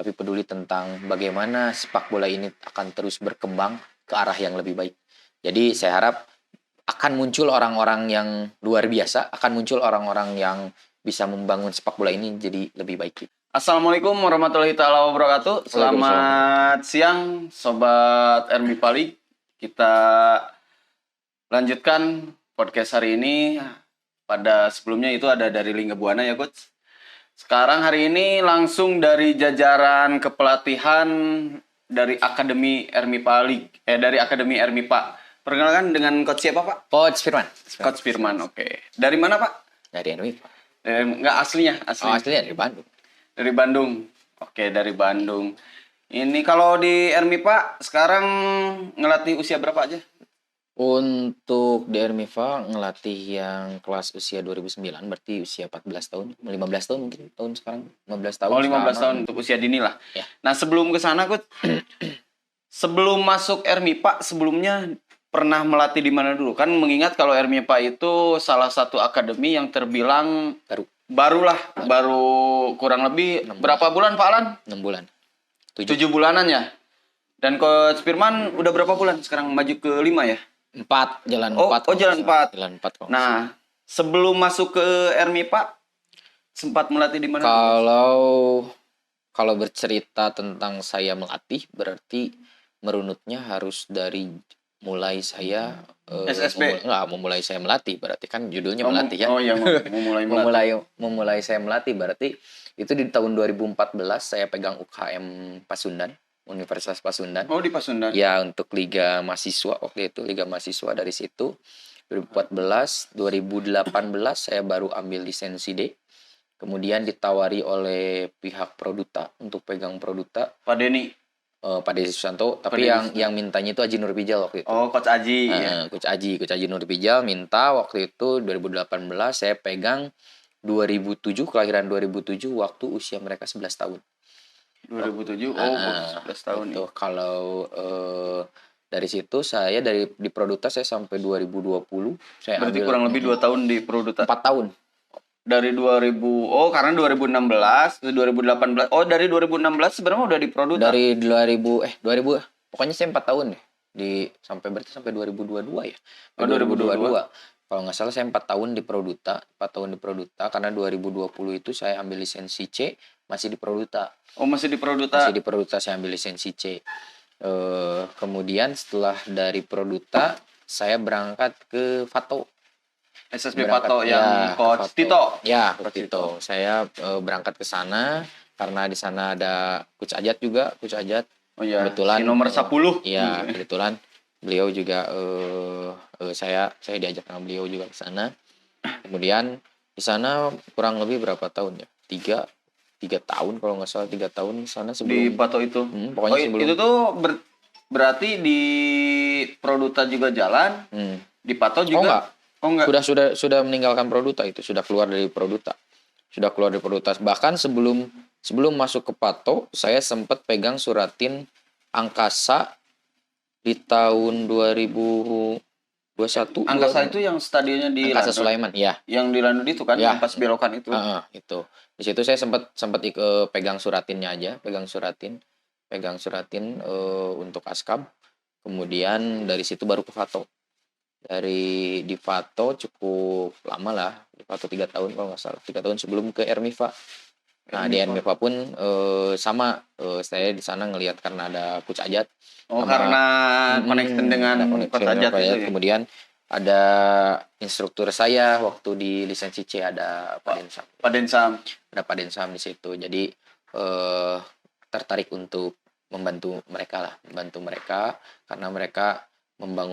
tapi peduli tentang bagaimana sepak bola ini akan terus berkembang ke arah yang lebih baik. Jadi saya harap akan muncul orang-orang yang luar biasa, akan muncul orang-orang yang bisa membangun sepak bola ini jadi lebih baik. Assalamualaikum warahmatullahi taala wabarakatuh. Selamat siang Sobat RMI Palik. Kita lanjutkan podcast hari ini. Pada sebelumnya itu ada dari Lingga Buana ya Coach. Sekarang hari ini langsung dari jajaran kepelatihan dari Akademi RMI Palik. Dari Akademi RMI Pak. Perkenalkan dengan Coach siapa Pak? Coach Firman. Coach Firman, oke. Dari mana Pak? Dari RMI Pak. Enggak aslinya. Oh, aslinya dari Bandung. Dari Bandung. Oke, dari Bandung. Ini kalau di RMI Pak, sekarang ngelatih usia berapa aja? Untuk di RMIFA ngelatih yang kelas usia 2009, berarti usia 14 tahun, 15 tahun mungkin tahun sekarang, 15 tahun. Oh, 15 tahun untuk usia dini lah. Ya. Nah, sebelum ke sana, Coach, sebelum masuk RMI Pak, sebelumnya pernah melatih di mana dulu? Kan mengingat kalau RMI Pak itu salah satu akademi yang terbilang baru kurang lebih berapa bulan Pak Alan? 6 bulan. 7 bulanan ya. Dan Coach Firman udah berapa bulan sekarang maju ke 5 ya? 4, jalan 4. Oh, jalan 4. Jalan 4. Nah, sebelum masuk ke RMI Pak, sempat melatih di mana? Kalau bercerita tentang saya melatih, berarti merunutnya harus dari mulai saya SSB. memulai saya melatih, berarti kan judulnya melatih ya. Oh iya, memulai melatih. memulai saya melatih berarti itu di tahun 2014 saya pegang UKM Pasundan, Universitas Pasundan. Oh, di Pasundan. Ya, untuk Liga Mahasiswa waktu itu, Liga Mahasiswa. Dari situ 2014, 2018 saya baru ambil lisensi D. Kemudian ditawari oleh pihak Produta untuk pegang Produta. Pak Denny. Pak Desi Susanto, tapi yang mintanya itu Aji Nurpijal waktu itu. Oh, Coach Aji. Coach Aji Nurpijal minta waktu itu 2018, saya pegang 2007, kelahiran 2007, waktu usia mereka 11 tahun. 2007, 11 tahun. Itu kalau dari situ saya di Produta saya sampai 2020. Berarti kurang lebih 2 tahun di Produta. 4 tahun. Dari 2000, karena 2016, 2018. Oh, dari 2016 sebenarnya udah di Produta. Dari 2000, pokoknya saya 4 tahun deh. Berarti sampai 2022 ya. 2022. Kalau nggak salah saya 4 tahun di Produta, karena 2020 itu saya ambil lisensi C, masih di Produta. Oh, masih di Produta. Masih di Produta saya ambil lisensi C. Kemudian setelah dari Produta saya berangkat ke Fato. SSB Fato yang Coach Tito. Ya, Coach Tito. Saya berangkat ke sana karena di sana ada Coach Ajat juga, Coach Ajat. Oh iya. Kebetulan Si nomor 10. Iya, kebetulan beliau juga saya diajak sama beliau juga ke sana. Kemudian di sana kurang lebih berapa tahun ya? 3 tahun kalau nggak salah, 3 tahun di sana sebelum di Fato itu. Pokoknya sebelum itu tuh berarti di Produta juga jalan. Di Fato juga. Oh enggak. Sudah meninggalkan Produta itu, sudah keluar dari Produta. Bahkan sebelum masuk ke Pato, saya sempat pegang Suratin Angkasa di tahun 2021. Angkasa itu yang stadionnya di Angkasa Sulaiman, ya. Yang di London itu kan, yang pas belokan itu. Itu. Di situ saya sempat pegang suratinnya aja, pegang suratin untuk Askab. Kemudian dari situ baru ke Fato. Di Fato cukup lama lah, di Fato 3 tahun kalau nggak salah, 3 tahun sebelum ke RMIFA. Nah, di RMIFA pun sama, saya di sana ngelihat karena ada Coach Ajat. Karena connection dengan Coach Ajat itu ya. Kemudian ada instruktur saya waktu di lisensi C, ada Pak Densam. Ada Pak Densam di situ. Jadi tertarik untuk membantu mereka karena mereka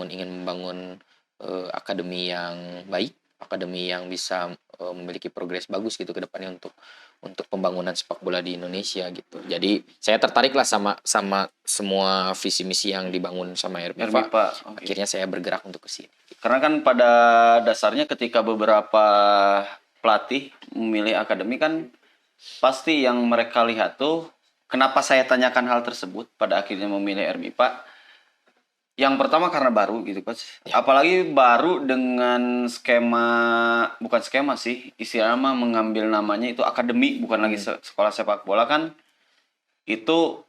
ingin membangun akademi yang baik, akademi yang bisa memiliki progres bagus gitu ke depannya untuk pembangunan sepak bola di Indonesia gitu. Jadi saya tertarik lah sama semua visi misi yang dibangun sama RMIFA. Akhirnya saya bergerak untuk ke sini. Karena kan pada dasarnya ketika beberapa pelatih memilih akademi kan pasti yang mereka lihat tuh, kenapa saya tanyakan hal tersebut pada akhirnya memilih RMIFA. Yang pertama karena baru gitu Coach. Ya. Apalagi baru dengan bukan skema sih, istilahnya mengambil namanya itu akademi, bukan lagi sekolah sepak bola kan. itu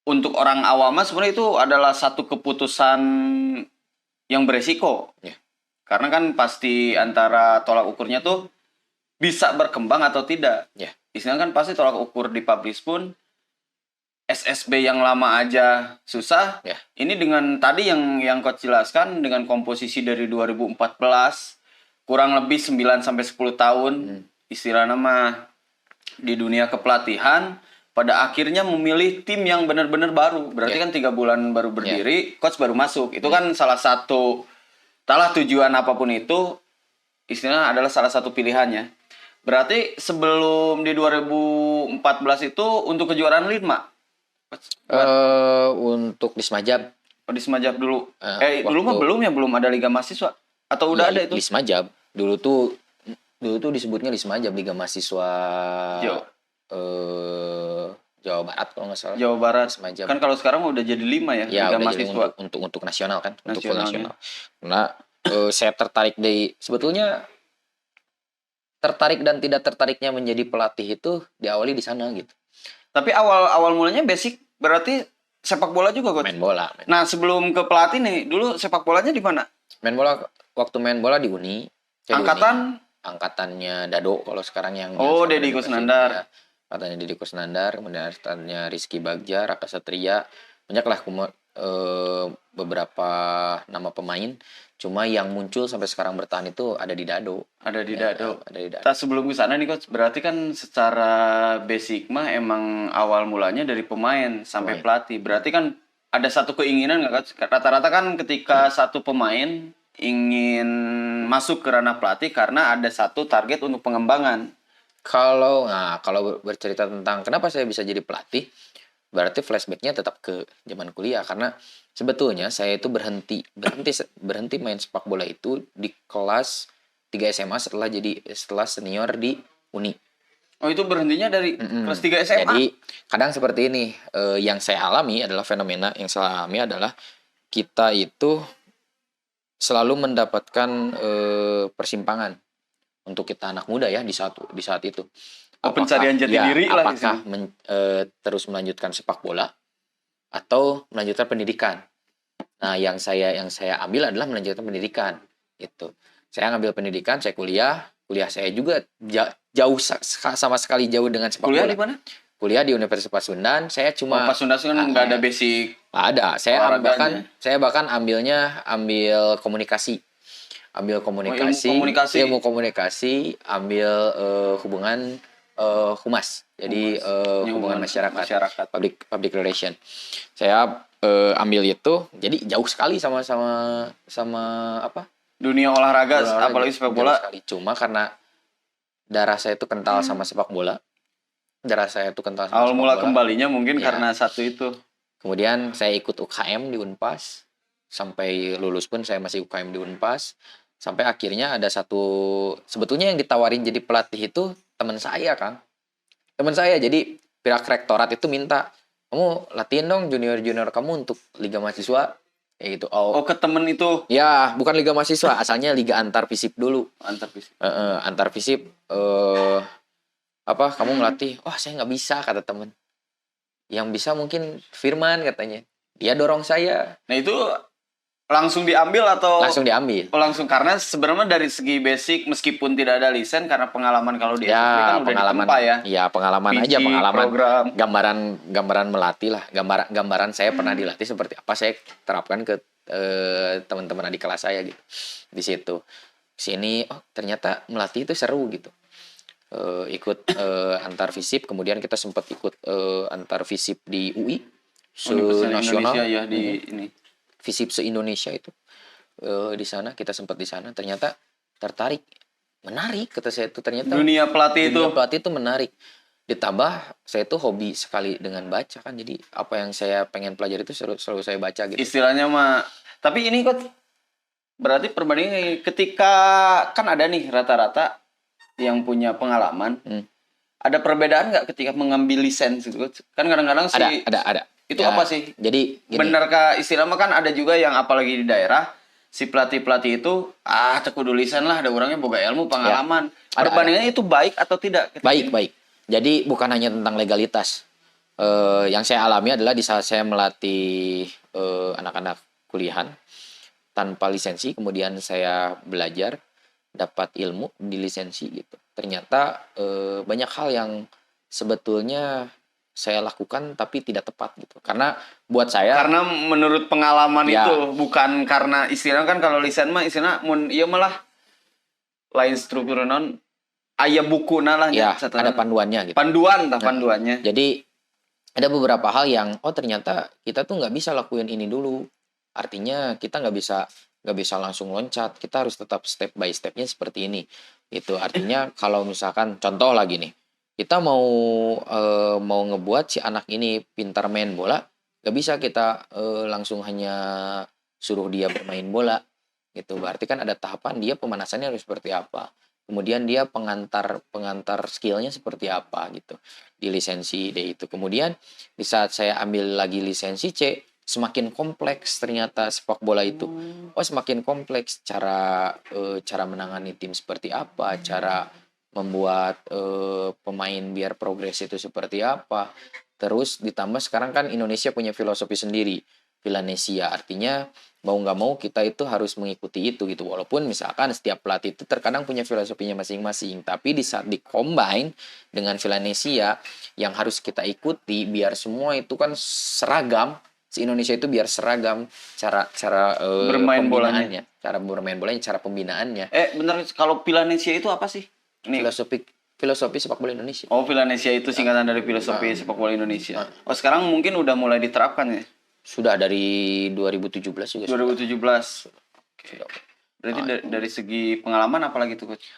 untuk orang awam sebenarnya itu adalah satu keputusan yang beresiko. Ya. Karena kan pasti antara tolak ukurnya tuh bisa berkembang atau tidak. Ya. Istilahnya kan pasti tolak ukur dipublish pun SSB yang lama aja susah. Ya. Ini dengan tadi yang coach jelaskan dengan komposisi dari 2014 kurang lebih 9 sampai 10 tahun istilahnya mah di dunia kepelatihan pada akhirnya memilih tim yang benar-benar baru. Berarti kan 3 bulan baru berdiri, coach baru masuk. Itu kan salah satu tujuan apapun itu istilahnya adalah salah satu pilihannya. Berarti sebelum di 2014 itu untuk kejuaraan Litma. Untuk di Semajab. Oh, di Semajab dulu. Dulu mah belum ada Liga Mahasiswa atau udah ada itu? Di Semajab. Dulu tuh disebutnya di Semajab Liga Mahasiswa Jawa Barat kalau nggak salah. Jawa Barat. Semajab. Kan kalau sekarang udah jadi 5 ya, Liga udah Mahasiswa. Jadi untuk nasional kan, untuk full nasional. Karena saya tertarik sebetulnya tertarik dan tidak tertariknya menjadi pelatih itu diawali di sana gitu. Tapi awal mulanya basic berarti sepak bola juga, Coach? Main bola. Nah, sebelum ke pelatih nih, dulu sepak bolanya di mana? Waktu main bola di Uni. Angkatannya Dado kalau sekarang yang Deddy Kusnandar. Angkatannya Deddy Kusnandar, kemudian angkatannya Rizky Bagja, Raka Satria. Banyaklah beberapa nama pemain. Cuma yang muncul sampai sekarang bertahan itu ada di Dado. Ada di Dado. Sebelum ke sana nih, Coach, berarti kan secara basic mah emang awal mulanya dari pemain sampai pelatih. Berarti kan ada satu keinginan nggak, Coach? Rata-rata kan ketika satu pemain ingin masuk ke ranah pelatih karena ada satu target untuk pengembangan. Kalau bercerita tentang kenapa saya bisa jadi pelatih, berarti flashbacknya tetap ke zaman kuliah, karena sebetulnya saya itu berhenti main sepak bola itu di kelas 3 SMA setelah senior di Uni. Oh, itu berhentinya dari kelas 3 SMA? Jadi kadang seperti ini, yang saya alami adalah kita itu selalu mendapatkan persimpangan untuk kita anak muda ya di saat itu. Pencarian jati diri lah. Apakah terus melanjutkan sepak bola atau melanjutkan pendidikan. Nah, yang saya ambil adalah melanjutkan pendidikan. Itu. Saya ngambil pendidikan, saya kuliah saya juga jauh sama sekali jauh dengan sepak bola. Kuliah di mana? Kuliah di Universitas Pasundan. Saya cuma Pasundan kan nggak ada basic. Nggak ada. Saya bahkan ambil komunikasi. Ambil ilmu komunikasi, ambil hubungan humas. Jadi hubungan masyarakat. Public relation. Saya ambil itu, jadi jauh sekali sama apa? Dunia olahraga apalagi sepak bola. Cuma karena darah saya itu kental sama sepak bola. Awal mula kembalinya mungkin karena satu itu. Kemudian saya ikut UKM di Unpas. Sampai lulus pun saya masih UKM di Unpas. Sampai akhirnya ada sebetulnya yang ditawarin jadi pelatih itu teman saya, Kang. Teman saya, jadi pihak rektorat itu minta, kamu latihin dong junior-junior kamu untuk Liga Mahasiswa. Kayak gitu. Ke temen itu? Ya, bukan Liga Mahasiswa, asalnya Liga Antar Visip dulu. Antar Visip. Antar Visip, kamu ngelatih? Wah, saya nggak bisa, kata temen. Yang bisa mungkin Firman, katanya. Dia dorong saya. Nah, itu langsung diambil atau? Langsung diambil. Langsung, karena sebenarnya dari segi basic meskipun tidak ada lisen, karena pengalaman kalau di SSB kan udah ditempa ya. Iya, pengalaman PG, aja, pengalaman. Program. Gambaran melatih lah. Gambaran saya pernah dilatih seperti apa, saya terapkan ke teman-teman adik kelas saya gitu. Di situ. Sini, ternyata melatih itu seru gitu. Ikut antar visip, kemudian kita sempat ikut antar visip di UI nasional ya, di ini visip se-Indonesia itu. Di sana kita sempat di sana, ternyata menarik, kata saya itu. Ternyata dunia pelatih itu menarik, ditambah saya itu hobi sekali dengan baca kan, jadi apa yang saya pengen pelajari itu selalu saya baca gitu istilahnya mah. Tapi ini kok berarti perbandingan ketika kan ada nih rata-rata yang punya pengalaman. Ada perbedaan nggak ketika mengambil lisensi? Kan kadang-kadang sih ada. Itu apa sih? Jadi benarkah istilahnya kan ada juga yang apalagi di daerah si pelatih itu tekudu lisan lah, ada orangnya boga ilmu pengalaman. Perbandingannya itu baik atau tidak? Baik. Jadi bukan hanya tentang legalitas. Yang saya alami adalah di saat saya melatih anak-anak kuliahan tanpa lisensi, kemudian saya belajar, dapat ilmu di lisensi gitu. Ternyata banyak hal yang sebetulnya saya lakukan tapi tidak tepat gitu. Karena buat saya, karena menurut pengalaman ya, itu, bukan karena istilah kan kalau lisan mah istilah iya malah lain struktur non aya buku lah ya ada panduannya gitu. Panduannya. Jadi ada beberapa hal yang ternyata kita tuh nggak bisa lakuin ini dulu. Artinya kita nggak bisa langsung loncat. Kita harus tetap step by stepnya seperti ini. Itu artinya kalau misalkan contoh lagi nih, kita mau ngebuat si anak ini pintar main bola, nggak bisa kita langsung hanya suruh dia bermain bola. Gitu berarti kan ada tahapan dia pemanasannya harus seperti apa. Kemudian dia pengantar skillnya seperti apa gitu di lisensi D itu. Kemudian di saat saya ambil lagi lisensi C, semakin kompleks ternyata sepak bola itu. Semakin kompleks cara menangani tim seperti apa, cara membuat pemain biar progres itu seperti apa. Terus ditambah sekarang kan Indonesia punya filosofi sendiri, Villanesia, artinya mau nggak mau kita itu harus mengikuti itu gitu. Walaupun misalkan setiap pelatih itu terkadang punya filosofinya masing-masing, tapi di saat di-combine dengan Villanesia yang harus kita ikuti biar semua itu kan seragam, si Indonesia itu biar seragam cara bermain bolanya, cara bermain bolanya, cara pembinaannya. Bener, kalau Villanesia itu apa sih? Filosofi sepak bola Indonesia. Villanesia itu singkatan dari filosofi sepak bola Indonesia. Sekarang mungkin udah mulai diterapkan ya? Sudah dari 2017 juga. 2017. Oke. Berarti dari segi pengalaman apalagi tuh, Coach?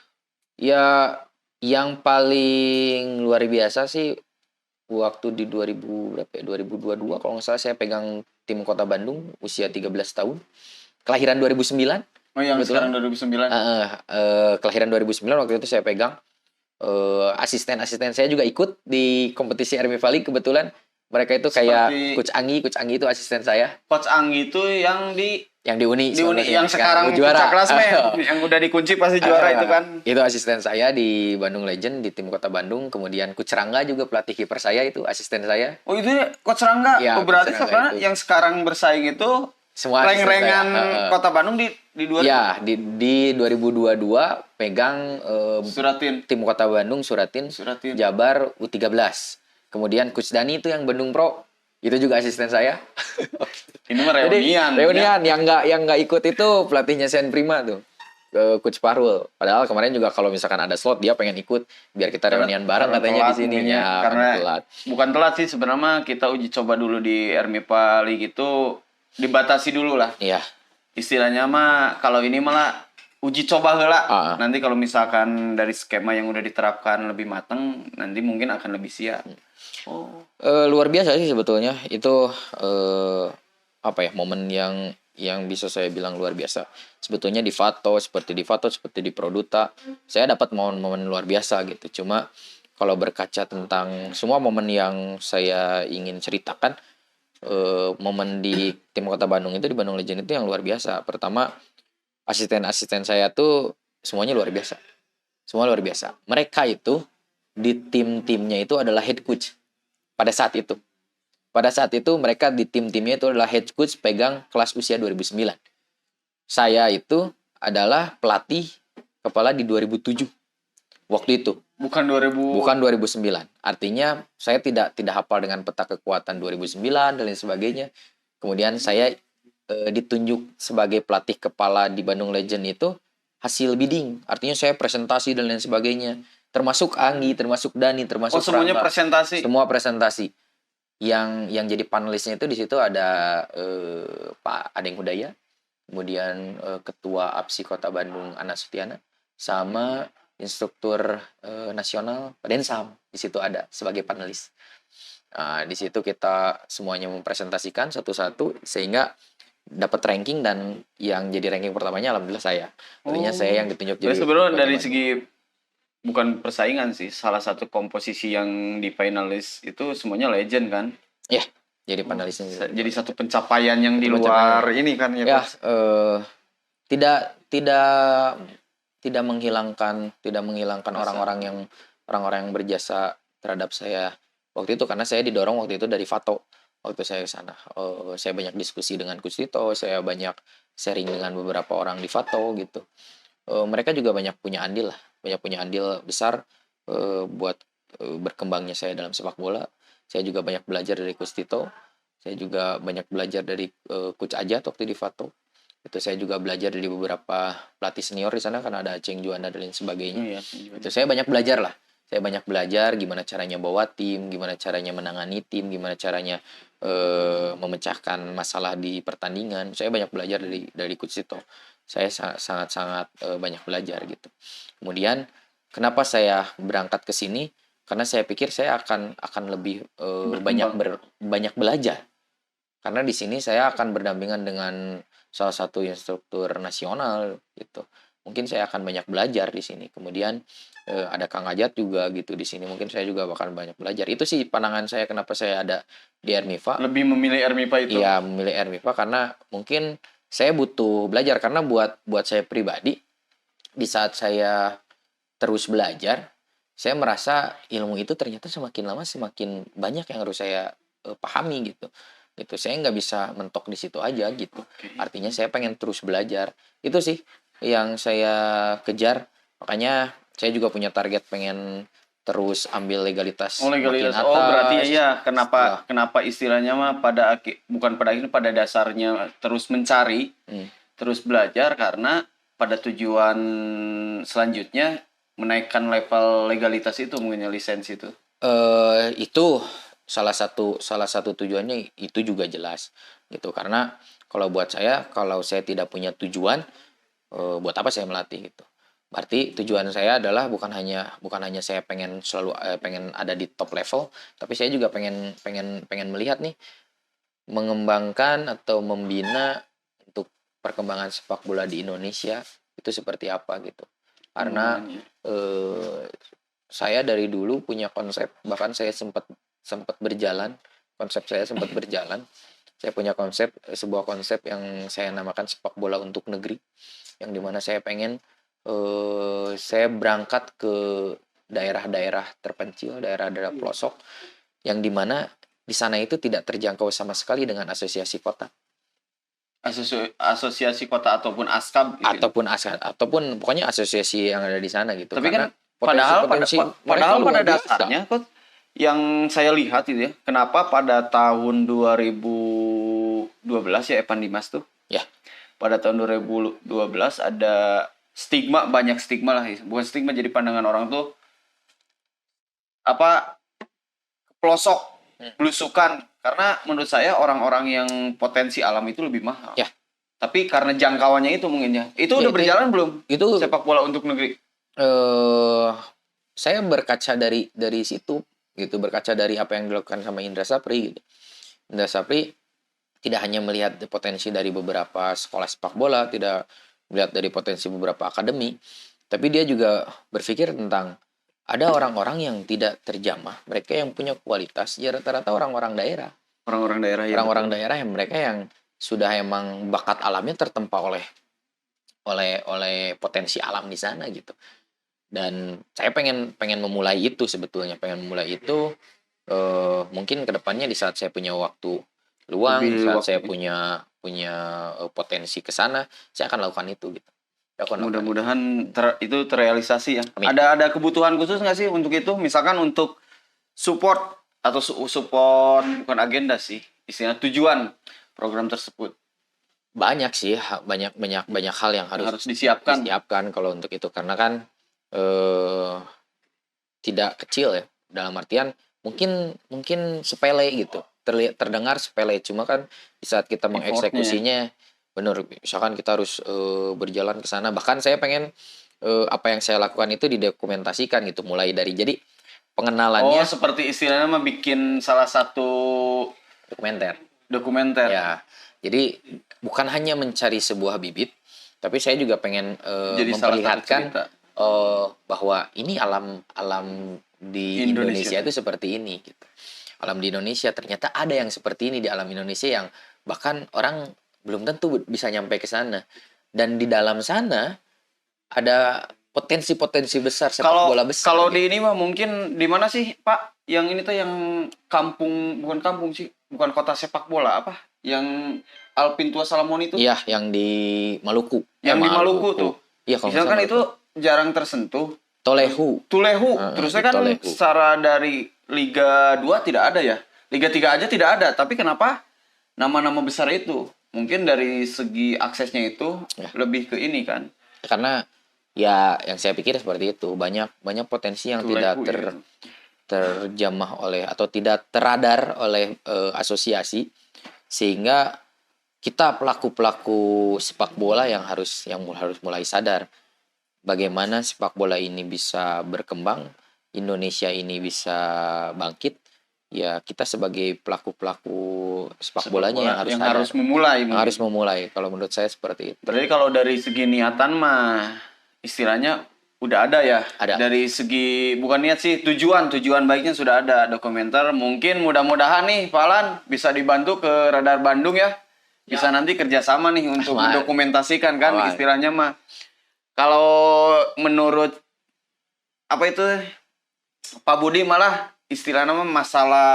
Ya, yang paling luar biasa sih waktu di 2022 kalau nggak salah saya pegang tim Kota Bandung usia 13 tahun. Kelahiran 2009. Yang sekarang 2009. Kelahiran 2009 waktu itu saya pegang. Asisten saya juga ikut di kompetisi RMI Valley kebetulan. Mereka itu kayak Coach Anggi itu asisten saya. Coach Anggi itu yang di Uni yang sekarang juara klasmen, yang udah dikunci pasti juara itu kan. Itu asisten saya di Bandung Legend di tim Kota Bandung. Kemudian Coach Rangga juga pelatih kiper saya, itu asisten saya. Itu Coach Rangga. Ya, berarti sebenarnya yang sekarang bersaing itu semua reng-rengan Kota Bandung di 2000. Ya, di 2022 pegang Suratin. Tim Kota Bandung Suratin. Jabar U13. Kemudian Coach Dani itu yang Bandung Pro, itu juga asisten saya. Ini mah reunian. Ya? Yang nggak ikut itu pelatihnya Sen Prima tuh, Coach Parul. Padahal kemarin juga kalau misalkan ada slot dia pengen ikut biar kita reunian bareng katanya di sini ya. Karena telat. Bukan telat sih sebenarnya, kita uji coba dulu di RMIPA League itu dibatasi dulu lah. Iya. Istilahnya mah kalau ini malah uji coba heula. Nanti kalau misalkan dari skema yang udah diterapkan lebih matang, nanti mungkin akan lebih siap. Luar biasa sih sebetulnya itu momen yang bisa saya bilang luar biasa. Sebetulnya di Fato seperti di Produta saya dapat momen-momen luar biasa gitu. Cuma kalau berkaca tentang semua momen yang saya ingin ceritakan, momen di tim Kota Bandung itu, di Bandung Legend itu yang luar biasa. Pertama, asisten saya tuh semuanya luar biasa. Semua luar biasa. Mereka itu di tim-timnya itu adalah head coach. Pada saat itu mereka di tim-timnya itu adalah head coach pegang kelas usia 2009. Saya itu adalah pelatih kepala di 2007. Waktu itu. Bukan 2009. Artinya saya tidak hafal dengan peta kekuatan 2009 dan lain sebagainya. Kemudian saya ditunjuk sebagai pelatih kepala di Bandung Legend itu hasil bidding. Artinya saya presentasi dan lain sebagainya. Termasuk Anggi, termasuk Dani, termasuk semuanya Rangga. presentasi. Semua presentasi. Yang jadi panelisnya itu di situ ada Pak Adeng Hudaya, kemudian Ketua APSI Kota Bandung Ana Sutiana, sama instruktur nasional Pak Densam di situ ada sebagai panelis. Di situ kita semuanya mempresentasikan satu-satu sehingga dapat ranking, dan yang jadi ranking pertamanya alhamdulillah saya. Artinya saya yang ditunjuk jadi. Sebenarnya dari segi bukan persaingan sih, salah satu komposisi yang di finalis itu semuanya legend kan? Iya, jadi panalisnya. Jadi satu pencapaian yang di luar ini kan ya. Tidak menghilangkan orang-orang yang berjasa terhadap saya waktu itu, karena saya didorong waktu itu dari Fato waktu saya ke sana. Saya banyak diskusi dengan Coach Tito, saya banyak sharing dengan beberapa orang di Fato gitu. Mereka juga banyak punya andil lah, banyak punya andil besar buat berkembangnya saya dalam sepak bola. Saya juga banyak belajar dari Coach Tito, saya juga banyak belajar dari Coach Ajat waktu di Fato. Itu saya juga belajar dari beberapa pelatih senior di sana, karena ada Cheng Juanda dan lain sebagainya. Iya, Itu saya banyak belajar lah. Saya banyak belajar gimana caranya bawa tim, gimana caranya menangani tim, gimana caranya memecahkan masalah di pertandingan. Saya banyak belajar dari Coach Tito. Saya sangat-sangat banyak belajar gitu. Kemudian kenapa saya berangkat ke sini? Karena saya pikir saya akan lebih banyak belajar. Karena di sini saya akan berdampingan dengan salah satu instruktur nasional gitu. Mungkin saya akan banyak belajar di sini. Kemudian ada Kang Ajat juga gitu di sini. Mungkin saya juga bakal banyak belajar. Itu sih pandangan saya kenapa saya ada di Ermifa. Lebih memilih Ermifa itu? Iya, memilih Ermifa karena mungkin saya butuh belajar, karena buat saya pribadi di saat saya terus belajar, saya merasa ilmu itu ternyata semakin lama semakin banyak yang harus saya pahami gitu. Saya nggak bisa mentok di situ aja gitu. Artinya saya pengen terus belajar. Itu sih yang saya kejar. Makanya saya juga punya target pengen terus ambil legalitas legalitas makin atas. Berarti ya kenapa istilahnya mah bukan pada akhirnya, pada dasarnya terus mencari, terus belajar, karena pada tujuan selanjutnya menaikkan level legalitas itu, mungkin lisensi itu. Itu salah satu tujuannya, itu juga jelas gitu. Karena kalau buat saya, kalau saya tidak punya tujuan, buat apa saya melatih gitu. Berarti tujuan saya adalah bukan hanya saya pengen selalu pengen ada di top level, tapi saya juga pengen melihat nih, mengembangkan atau membina untuk perkembangan sepak bola di Indonesia itu seperti apa gitu. Karena saya dari dulu punya konsep, bahkan saya sempat berjalan, konsep saya sempat berjalan. Saya punya sebuah konsep yang saya namakan sepak bola untuk negeri, yang dimana saya pengen saya berangkat ke daerah-daerah terpencil, daerah-daerah pelosok, yang dimana di sana itu tidak terjangkau sama sekali dengan asosiasi kota. Asosiasi kota ataupun ASKAB gitu. Ataupun pokoknya asosiasi yang ada di sana gitu. Tapi karena kan padahal pada dasarnya kok yang saya lihat itu ya, kenapa pada tahun 2012 ya Evan Dimas tuh? Ya. Pada tahun 2012 ada banyak stigma lah, bukan stigma, jadi pandangan orang tuh pelosok, belusukan, karena menurut saya orang-orang yang potensi alam itu lebih mahal. Ya. Tapi karena jangkauannya itu mungkin ya. Itu udah berjalan belum? Itu sepak bola untuk negeri. Saya berkaca dari situ gitu, berkaca dari apa yang dilakukan sama Indra Sapri gitu. Indra Sapri tidak hanya melihat potensi dari beberapa sekolah sepak bola, tidak melihat dari potensi beberapa akademi, tapi dia juga berpikir tentang ada orang-orang yang tidak terjamah, mereka yang punya kualitas, ya rata-rata orang-orang daerah. Orang-orang daerah yang mereka yang sudah emang bakat alamnya tertempa oleh potensi alam di sana gitu. Dan saya pengen memulai itu sebetulnya, mungkin kedepannya di saat saya punya waktu luang, saya punya potensi ke sana, saya akan lakukan itu gitu. Mudah-mudahan itu terrealisasi ya. Amin. Ada kebutuhan khusus nggak sih untuk itu? Misalkan untuk support atau support bukan agenda sih, istilahnya tujuan program tersebut. Banyak sih, banyak hal yang harus disiapkan kalau untuk itu, karena kan tidak kecil ya, dalam artian mungkin sepele gitu, terdengar sepele, cuma kan di saat kita mengeksekusinya benar, misalkan kita harus berjalan ke sana, bahkan saya pengen apa yang saya lakukan itu didokumentasikan gitu, mulai dari jadi pengenalannya. Seperti istilahnya mah bikin salah satu dokumenter ya. Jadi bukan hanya mencari sebuah bibit, tapi saya juga pengen memperlihatkan bahwa ini alam di Indonesia itu seperti ini gitu. Alam di Indonesia ternyata ada yang seperti ini di alam Indonesia, yang bahkan orang belum tentu bisa nyampe ke sana. Dan di dalam sana ada potensi besar sepak bola besar. Kalau di ini mah mungkin di mana sih Pak? yang ini tuh yang bukan kampung sih, bukan kota sepak bola apa? Yang Alpintua Salamon itu? Iya, yang di Maluku. Yang di Maluku tuh. Iya, kalau misalkan kan itu jarang tersentuh. Tolehu. Terusnya kan Tolehu. secara dari Liga 2 tidak ada ya. Liga 3 aja tidak ada. Tapi kenapa nama-nama besar itu? Mungkin dari segi aksesnya itu lebih ke ini kan. Karena ya yang saya pikir seperti itu. Banyak potensi yang Tolehu, tidak terjamah oleh atau tidak teradar oleh asosiasi, sehingga kita pelaku sepak bola yang harus mulai sadar bagaimana sepak bola ini bisa berkembang, Indonesia ini bisa bangkit. Ya kita sebagai pelaku sepak bolanya yang harus memulai. Kalau menurut saya seperti itu. Berarti kalau dari segi niatan mah istilahnya udah ada ya. Ada. Dari segi bukan niat sih, tujuan baiknya sudah ada dokumenter. Mungkin mudah-mudahan nih Pak Alan bisa dibantu ke Radar Bandung ya. Bisa nanti kerjasama nih untuk mendokumentasikan kan istilahnya mah. Kalau menurut apa itu Pak Budi malah istilahnya mah masalah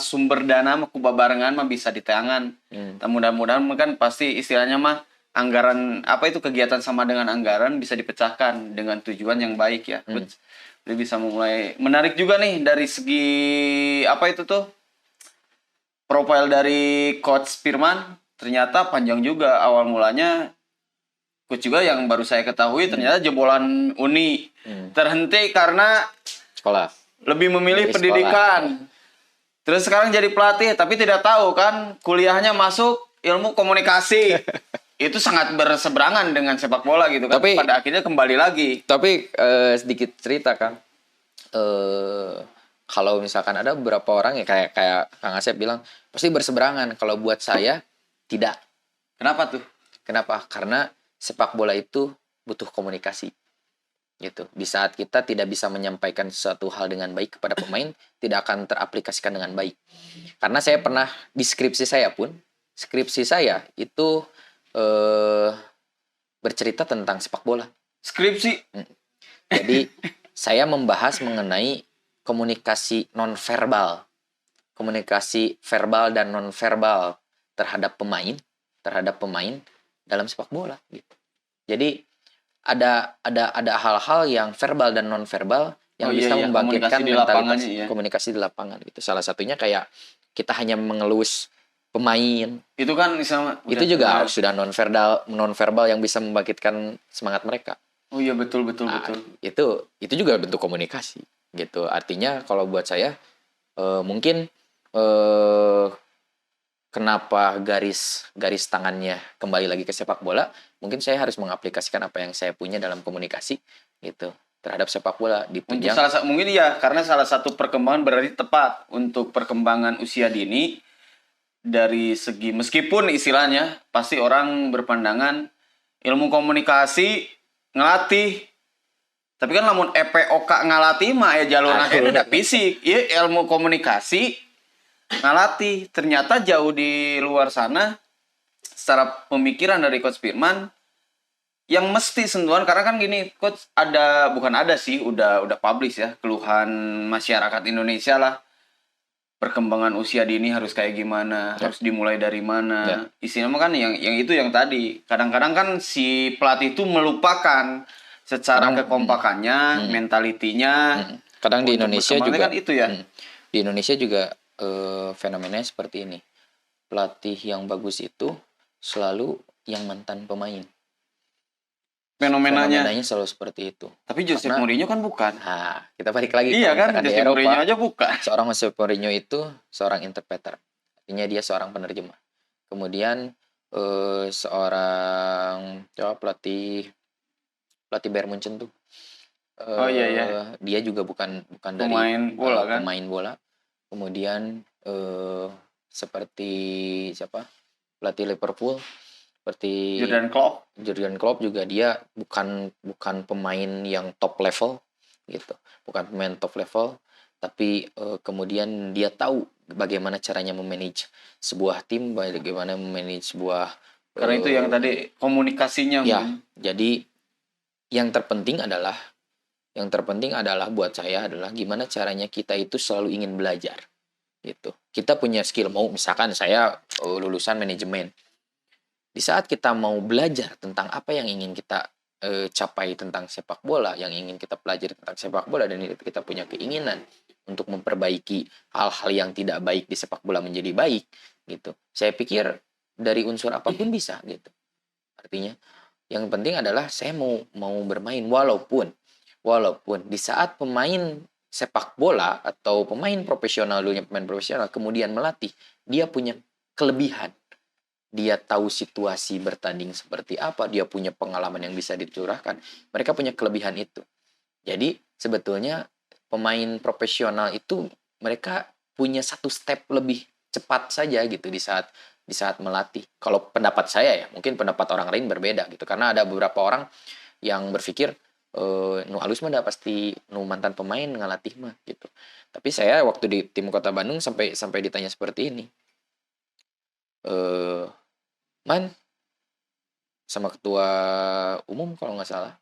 sumber dana mah kubabarengan mah bisa diteangan. Mudah-mudahan kan pasti istilahnya mah anggaran apa itu kegiatan sama dengan anggaran bisa dipecahkan dengan tujuan yang baik ya. Jadi bisa mulai menarik juga nih dari segi apa itu tuh profil dari Coach Firman ternyata panjang juga awal mulanya. Coach juga yang baru saya ketahui ternyata jebolan Uni terhenti karena sekolah lebih memilih pendidikan. Terus sekarang jadi pelatih tapi tidak tahu kan kuliahnya masuk ilmu komunikasi. Itu sangat berseberangan dengan sepak bola gitu kan. Tapi pada akhirnya kembali lagi. Tapi sedikit cerita kan. Kalau misalkan ada beberapa orang ya kayak Kang Asep bilang pasti berseberangan. Kalau buat saya tidak. Kenapa tuh? Kenapa? Karena sepak bola itu butuh komunikasi. Gitu. Di saat kita tidak bisa menyampaikan sesuatu hal dengan baik kepada pemain, tidak akan teraplikasikan dengan baik. Karena saya pernah di skripsi saya itu bercerita tentang sepak bola. Skripsi? Jadi saya membahas mengenai komunikasi nonverbal. Komunikasi verbal dan nonverbal terhadap pemain dalam sepak bola gitu. Jadi ada hal-hal yang verbal dan nonverbal yang bisa membangkitkan mentalitas komunikasi di lapangan gitu. Salah satunya kayak kita hanya mengelus pemain. Itu kan itu juga sudah nonverbal yang bisa membangkitkan semangat mereka. Oh iya betul. Itu juga bentuk komunikasi gitu. Artinya kalau buat saya mungkin kenapa garis tangannya kembali lagi ke sepak bola, mungkin saya harus mengaplikasikan apa yang saya punya dalam komunikasi gitu terhadap sepak bola ditunjang. Mungkin ya karena salah satu perkembangan berarti tepat untuk perkembangan usia dini dari segi meskipun istilahnya pasti orang berpandangan ilmu komunikasi ngelatih tapi kan lamun EPOK ngalatih mah ya jalur akhirnya udah fisik. Iya ilmu komunikasi ngalatih ternyata jauh di luar sana secara pemikiran dari Coach Firman yang mesti sentuhan karena kan gini Coach udah publish ya keluhan masyarakat Indonesia lah perkembangan usia dini harus kayak gimana harus dimulai dari mana istilahnya kan yang itu yang tadi kadang-kadang kan si pelatih itu melupakan secara kekompakannya mentalitinya kadang di Indonesia juga kan itu ya di Indonesia juga fenomenanya seperti ini. Pelatih yang bagus itu selalu yang mantan pemain. Fenomenanya selalu seperti itu. Tapi Jose Mourinho kan bukan. Nah, kita balik lagi. Iya kan, Jose Mourinho aja bukan. Seorang Jose Mourinho itu seorang interpreter. Artinya dia seorang penerjemah. Kemudian seorang pelatih Bayern Munchen tuh. Dia juga bukan dari pemain bola. Kemudian seperti pelatih Liverpool seperti Jurgen Klopp juga dia bukan pemain yang top level gitu, bukan pemain top level tapi kemudian dia tahu bagaimana caranya memanage sebuah tim, bagaimana memanage sebuah karena itu yang tadi komunikasinya ya. Jadi yang terpenting adalah yang terpenting adalah buat saya adalah gimana caranya kita itu selalu ingin belajar gitu. Kita punya skill, mau misalkan saya lulusan manajemen. Di saat kita mau belajar tentang apa yang ingin kita capai tentang sepak bola, yang ingin kita pelajari tentang sepak bola, dan kita punya keinginan untuk memperbaiki hal-hal yang tidak baik di sepak bola menjadi baik gitu. Saya pikir dari unsur apapun bisa gitu. Artinya yang penting adalah saya mau bermain walaupun di saat pemain sepak bola atau pemain profesional dulunya pemain profesional kemudian melatih, dia punya kelebihan. Dia tahu situasi bertanding seperti apa, dia punya pengalaman yang bisa dicurahkan. Mereka punya kelebihan itu. Jadi sebetulnya pemain profesional itu mereka punya satu step lebih cepat saja gitu di saat melatih. Kalau pendapat saya ya, mungkin pendapat orang lain berbeda gitu. Karena ada beberapa orang yang berpikir nu alus mah pasti nu mantan pemain ngalatih mah gitu. Tapi saya waktu di tim Kota Bandung sampai ditanya seperti ini. Man, sama ketua umum kalau nggak salah,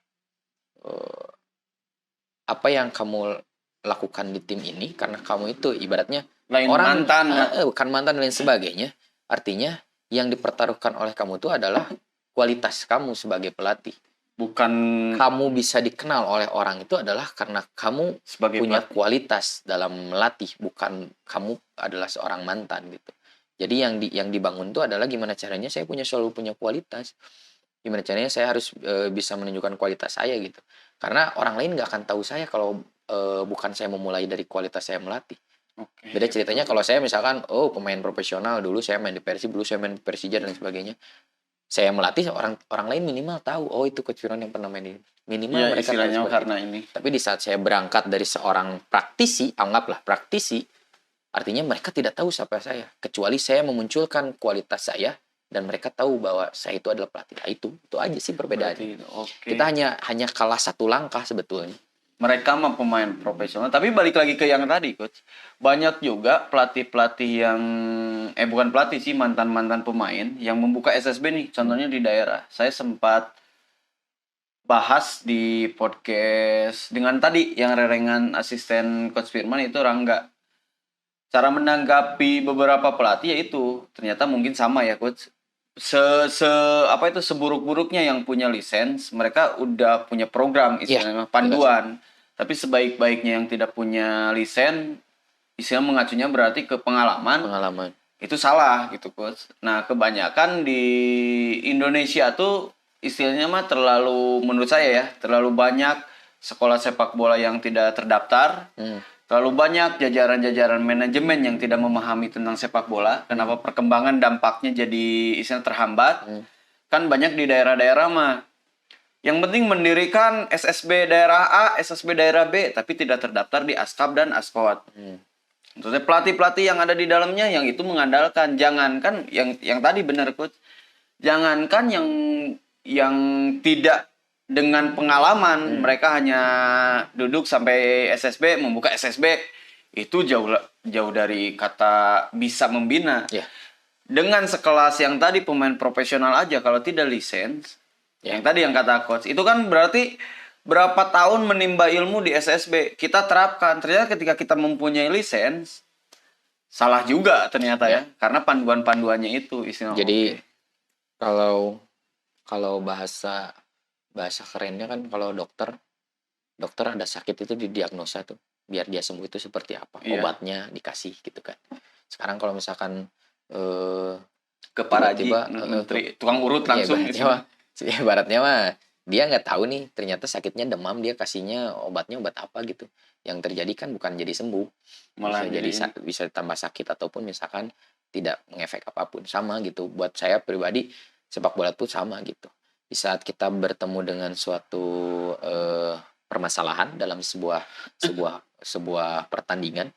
apa yang kamu lakukan di tim ini karena kamu itu ibaratnya lain orang mantan, bukan mantan dan lain sebagainya. Artinya yang dipertaruhkan oleh kamu itu adalah kualitas kamu sebagai pelatih. Bukan kamu bisa dikenal oleh orang itu adalah karena kamu sebagai punya pelatih. kualitas dalam melatih, bukan kamu adalah seorang mantan gitu. Jadi yang dibangun itu adalah gimana caranya saya selalu punya kualitas. Gimana caranya saya harus bisa menunjukkan kualitas saya gitu. Karena orang lain nggak akan tahu saya kalau bukan saya memulai dari kualitas saya melatih. Beda ceritanya kalau saya misalkan pemain profesional, dulu saya main di Persib, dulu saya main di Persija dan sebagainya. Saya melatih orang lain minimal tahu itu Coach Firon yang pernah main ini. Minimal mereka tahu seperti karena itu. ini. Tapi di saat saya berangkat dari seorang praktisi, anggaplah praktisi, artinya mereka tidak tahu siapa saya, kecuali saya memunculkan kualitas saya dan mereka tahu bahwa saya itu adalah pelatih. Nah, itu aja sih perbedaannya. Kita hanya kalah satu langkah sebetulnya. Mereka mah pemain profesional, tapi balik lagi ke yang tadi, Coach. Banyak juga pelatih-pelatih yang bukan pelatih sih, mantan-mantan pemain yang membuka SSB nih, contohnya di daerah. Saya sempat bahas di podcast dengan tadi yang rerengan asisten Coach Firman itu Rangga. Cara menanggapi beberapa pelatih yaitu ternyata mungkin sama ya, Coach. Seburuk-buruknya yang punya lisens, mereka udah punya program istilahnya panduan. Tapi sebaik-baiknya yang tidak punya lisen, istilah mengacunya berarti ke pengalaman. Itu salah gitu, Coach. Nah, kebanyakan di Indonesia tuh istilahnya mah menurut saya ya, terlalu banyak sekolah sepak bola yang tidak terdaftar. Terlalu banyak jajaran-jajaran manajemen yang tidak memahami tentang sepak bola. Kenapa perkembangan dampaknya jadi istilah terhambat. Kan banyak di daerah-daerah mah yang penting mendirikan SSB daerah A, SSB daerah B, tapi tidak terdaftar di Askab dan Askot. Maksudnya pelatih-pelatih yang ada di dalamnya yang itu mengandalkan, jangankan yang tadi benar, Coach. Jangankan yang tidak dengan pengalaman, mereka hanya duduk sampai SSB, membuka SSB, itu jauh dari kata bisa membina. Dengan sekelas yang tadi pemain profesional aja kalau tidak lisens, yang tadi yang kata Coach, itu kan berarti berapa tahun menimba ilmu di SSB, kita terapkan. Ternyata ketika kita mempunyai lisens, salah juga ternyata ya, karena panduan-panduannya itu istilah. Jadi kalau bahasa kerennya kan kalau dokter ada sakit itu didiagnosa tuh, biar dia sembuh itu seperti apa, obatnya dikasih gitu kan. Sekarang kalau misalkan ke Paraji, menteri tukang urut langsung ibaratnya mah dia nggak tahu nih ternyata sakitnya demam, dia kasihnya obat apa gitu, yang terjadi kan bukan jadi sembuh, malah bisa tambah sakit ataupun misalkan tidak mengefek apapun. Sama gitu buat saya pribadi, sepak bola tuh sama gitu. Di saat kita bertemu dengan suatu permasalahan dalam sebuah pertandingan,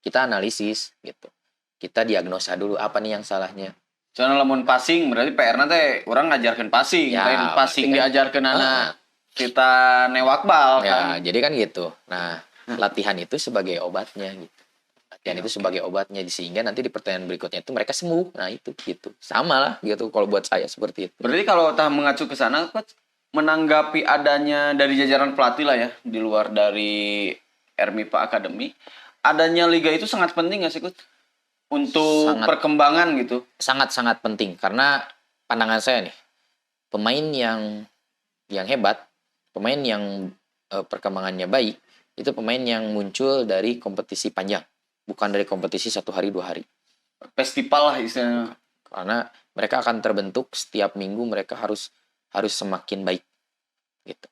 kita analisis gitu, kita diagnosa dulu apa nih yang salahnya. Soalnya lamun passing berarti PR nanti orang ngajarkan passing, lain passing kan, diajarkan anak kita newak bal kan. Jadi kan gitu. Nah, latihan itu sebagai obatnya gitu. Latihan itu sebagai obatnya, sehingga nanti di pertandingan berikutnya itu mereka sembuh. Nah, itu gitu. Sama lah gitu kalau buat saya seperti itu. Berarti kalau mengacu ke sana, Coach, menanggapi adanya dari jajaran pelatih lah ya, di luar dari RMIPA Academy, adanya liga itu sangat penting nggak sih, Kut? Untuk perkembangan gitu. Sangat-sangat penting karena pandangan saya nih, pemain yang hebat, pemain yang perkembangannya baik, itu pemain yang muncul dari kompetisi panjang, bukan dari kompetisi 1 hari 2 hari. Festival lah istilahnya. Karena mereka akan terbentuk setiap minggu, mereka harus semakin baik gitu.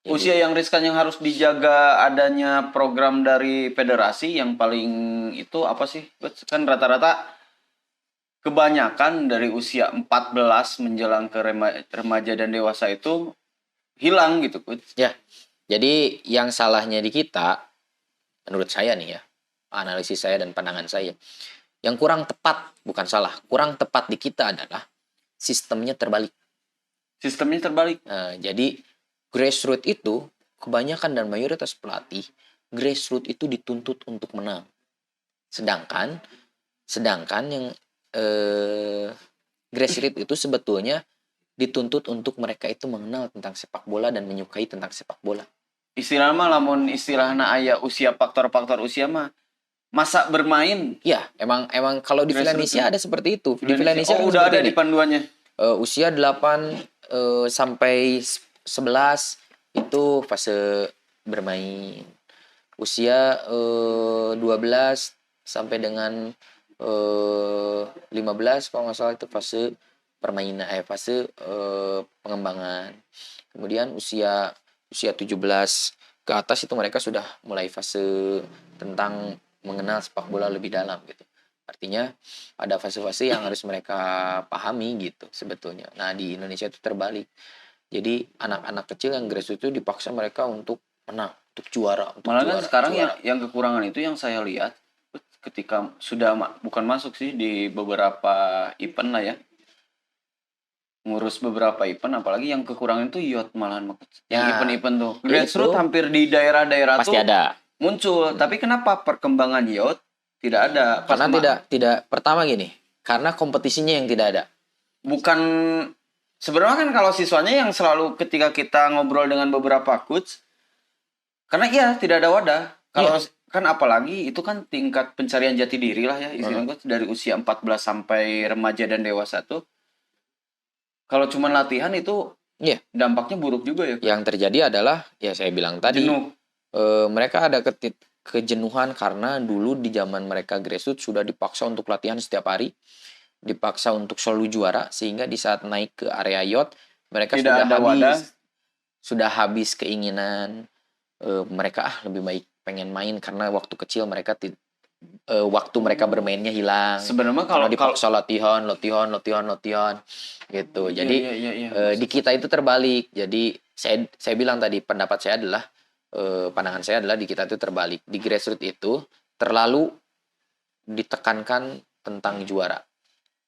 Jadi, usia yang riskan yang harus dijaga adanya program dari federasi yang paling itu apa sih? Kan rata-rata kebanyakan dari usia 14 menjelang ke remaja dan dewasa itu hilang gitu, Coach. Ya. Jadi yang salahnya di kita, menurut saya nih ya, analisis saya dan pandangan saya, yang kurang tepat, bukan salah, kurang tepat di kita adalah sistemnya terbalik. Sistemnya terbalik. Jadi grassroots itu kebanyakan dan mayoritas pelatih grassroots itu dituntut untuk menang. Sedangkan yang grassroots itu sebetulnya dituntut untuk mereka itu mengenal tentang sepak bola dan menyukai tentang sepak bola. Istilah mah lamun istilahna aya usia faktor-faktor usia mah masa bermain. Ya, emang kalau di Indonesia ada seperti itu. Di Indonesia kan udah ada di panduannya. Usia 8 sampai 11 itu fase bermain. Usia 12 sampai dengan 15 kalau nggak salah itu fase permainan, fase pengembangan. Kemudian usia 17 ke atas itu mereka sudah mulai fase tentang mengenal sepak bola lebih dalam gitu. Artinya ada fase-fase yang harus mereka pahami gitu sebetulnya. Nah di Indonesia itu terbalik. Jadi anak-anak kecil yang grassroots itu dipaksa mereka untuk menang, untuk juara. Malah kan sekarang yang kekurangan itu yang saya lihat ketika sudah bukan masuk sih di beberapa event lah ya. Ngurus beberapa event, apalagi yang kekurangan itu youth malahan. Yang event-event tuh. Grassroots hampir di daerah-daerah pasti tuh ada. Muncul. Tapi kenapa perkembangan youth tidak ada? Karena tidak pertama gini, karena kompetisinya yang tidak ada. Bukan, sebenarnya kan kalau siswanya yang selalu ketika kita ngobrol dengan beberapa coach, karena iya tidak ada wadah. Kalau kan apalagi itu kan tingkat pencarian jati diri lah ya istilahnya dari usia 14 sampai remaja dan dewasa tuh. Kalau cuma latihan itu dampaknya buruk juga ya. Yang terjadi adalah ya saya bilang tadi, mereka ada kejenuhan karena dulu di zaman mereka grassroots sudah dipaksa untuk latihan setiap hari, dipaksa untuk selalu juara, sehingga di saat naik ke area youth mereka sudah habis keinginan mereka lebih baik pengen main karena waktu kecil mereka waktu mereka bermainnya hilang. Sebenarnya kalau dipaksa latihan gitu. Jadi di kita itu terbalik. Jadi saya bilang tadi pendapat saya adalah pandangan saya adalah di kita itu terbalik. Di grassroots itu terlalu ditekankan tentang juara.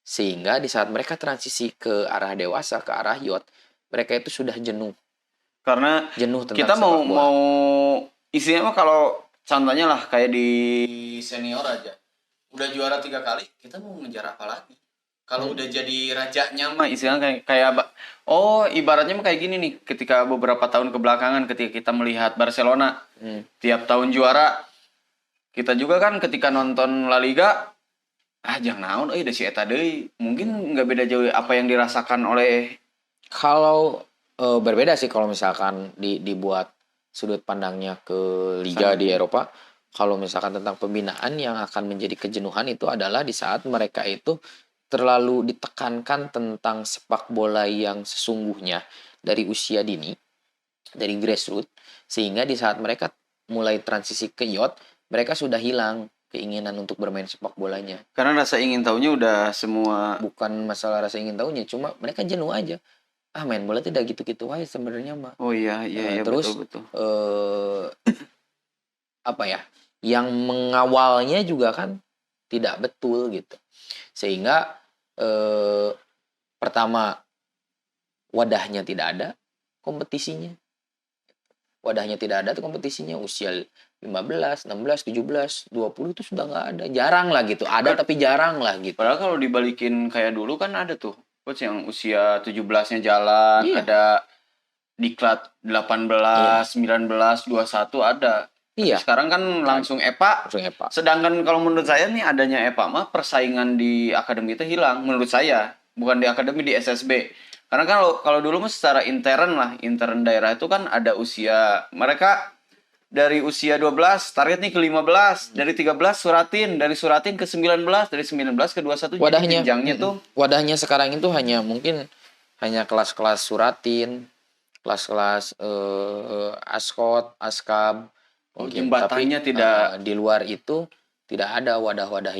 Sehingga di saat mereka transisi ke arah dewasa, ke arah youth, mereka itu sudah jenuh. Karena jenuh tentang kita mau isinya mah kalau contohnya lah kayak di senior aja. Udah juara 3 kali, kita mau ngejar apa lagi? Kalau udah jadi rajanya mah istilahnya kayak ibaratnya mah kayak gini nih, ketika beberapa tahun kebelakangan ketika kita melihat Barcelona tiap tahun juara, kita juga kan ketika nonton La Liga jangan naon da si eta deui. Mungkin nggak beda jauh apa yang dirasakan oleh kalau berbeda sih kalau misalkan dibuat sudut pandangnya ke liga di Eropa. Kalau misalkan tentang pembinaan, yang akan menjadi kejenuhan itu adalah di saat mereka itu terlalu ditekankan tentang sepak bola yang sesungguhnya dari usia dini, dari grassroots, sehingga di saat mereka mulai transisi ke youth, mereka sudah hilang keinginan untuk bermain sepak bolanya. Karena rasa ingin tahunya udah semua. Bukan masalah rasa ingin tahunya, cuma mereka jenuh aja. Main bola tidak gitu-gitu aja sebenarnya mah. Oh iya, terus betul. Apa ya? Yang mengawalnya juga kan tidak betul gitu. Sehingga pertama wadahnya tidak ada kompetisinya. Wadahnya tidak ada tuh kompetisinya, usia 15, 16, 17, 20 itu sudah nggak ada. Jarang lah gitu. Ada tapi jarang lah gitu. Padahal kalau dibalikin kayak dulu kan ada tuh coach yang usia 17-nya jalan, ada diklat 18, 19, 21 ada. Iya. Sekarang kan langsung EPA. Sedangkan kalau menurut saya nih adanya EPA mah persaingan di akademi itu hilang menurut saya, bukan di akademi, di SSB. Karena kan kalau dulu mah secara intern daerah itu kan ada usia mereka dari usia 12 target nih ke 15, dari 13 suratin ke 19, dari 19 ke 21. Wadahnya jenjangnya tuh wadahnya sekarang itu mungkin hanya kelas-kelas suratin, kelas-kelas askot, askab. jembatannya Tapi tidak di luar itu tidak ada wadah-wadah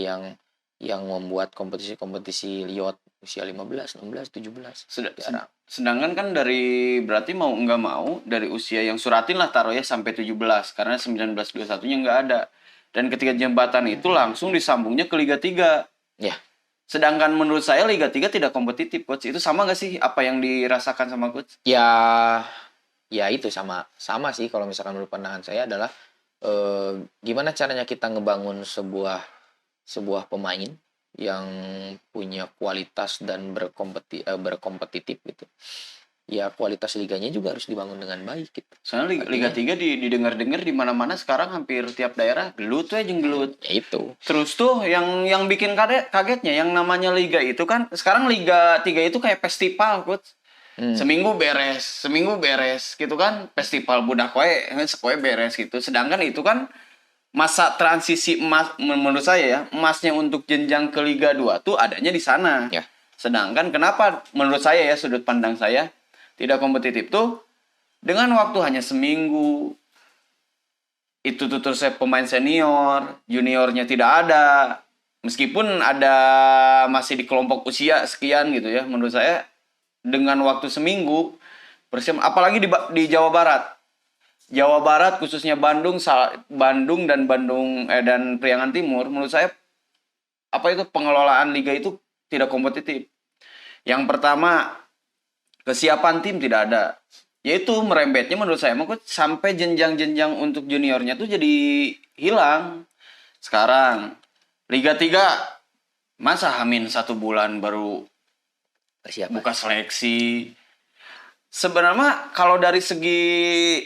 yang membuat kompetisi-kompetisi liot usia 15, 16, 17. Sedangkan kan dari berarti mau nggak mau dari usia yang suratin lah taruh ya sampai 17 karena 19 21-nya nggak ada. Dan ketika jembatan itu langsung disambungnya ke Liga 3. Ya. Sedangkan menurut saya Liga 3 tidak kompetitif, coach. Itu sama nggak sih apa yang dirasakan sama coach? Ya itu sama sih kalau misalkan menurut pandangan saya adalah gimana caranya kita ngebangun sebuah pemain yang punya kualitas dan berkompetitif gitu. Ya kualitas liganya juga harus dibangun dengan baik gitu. Soalnya Liga 3 didengar-dengar di mana-mana sekarang hampir tiap daerah gelut tuh gelut. Ya itu. Terus tuh yang bikin kagetnya yang namanya liga itu kan sekarang Liga 3 itu kayak festival, coach. Seminggu beres gitu kan, festival budak koe beres gitu. Sedangkan itu kan masa transisi emas menurut saya ya, emasnya untuk jenjang ke Liga 2 tuh adanya di sana. Ya. Sedangkan kenapa menurut saya ya sudut pandang saya tidak kompetitif tuh dengan waktu hanya seminggu itu tuh terus saya pemain senior, juniornya tidak ada. Meskipun ada masih di kelompok usia sekian gitu ya, menurut saya dengan waktu seminggu persiapan apalagi di Jawa Barat. Jawa Barat khususnya Bandung dan Priangan Timur menurut saya pengelolaan liga itu tidak kompetitif. Yang pertama kesiapan tim tidak ada. Yaitu merembetnya menurut saya sampai jenjang-jenjang untuk juniornya tuh jadi hilang. Sekarang Liga 3 masa hamin 1 bulan baru buka seleksi. Sebenarnya kalau dari segi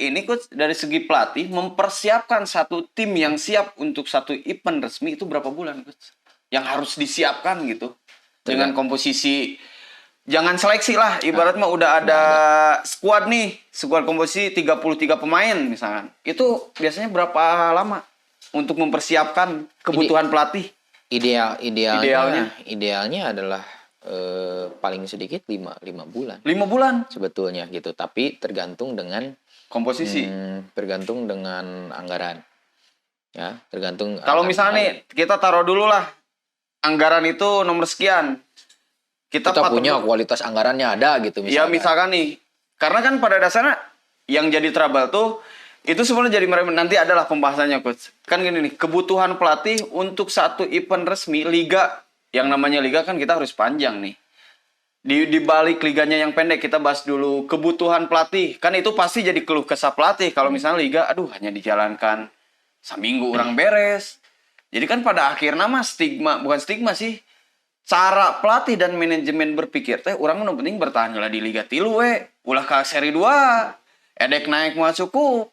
dari segi pelatih mempersiapkan satu tim yang siap untuk satu event resmi itu berapa bulan, coach? Yang harus disiapkan gitu. Dengan komposisi jangan seleksi lah, ibarat mah udah ada squad komposisi 33 pemain misalkan. Itu biasanya berapa lama untuk mempersiapkan kebutuhan pelatih? Idealnya adalah paling sedikit 5 bulan. 5 bulan sebetulnya gitu, tapi tergantung dengan komposisi. Tergantung dengan anggaran. Ya, tergantung. Kalau misalnya nih kita taruh dulu lah anggaran itu nomor sekian. Kita punya kualitas anggarannya ada gitu misalkan. Ya misalkan nih, karena kan pada dasarnya yang jadi trouble tuh itu sebenarnya jadi nanti adalah pembahasannya, coach. Kan gini nih, kebutuhan pelatih untuk satu event resmi liga, yang namanya liga kan kita harus panjang nih. Di balik liganya yang pendek kita bahas dulu kebutuhan pelatih. Kan itu pasti jadi keluh kesah pelatih kalau misalnya liga hanya dijalankan seminggu orang beres. Jadi kan pada akhirnya mah bukan stigma sih. Cara pelatih dan manajemen berpikir orang nu penting bertahan lah di Liga 3 ulah ke seri 2. Edek naik mah cukup.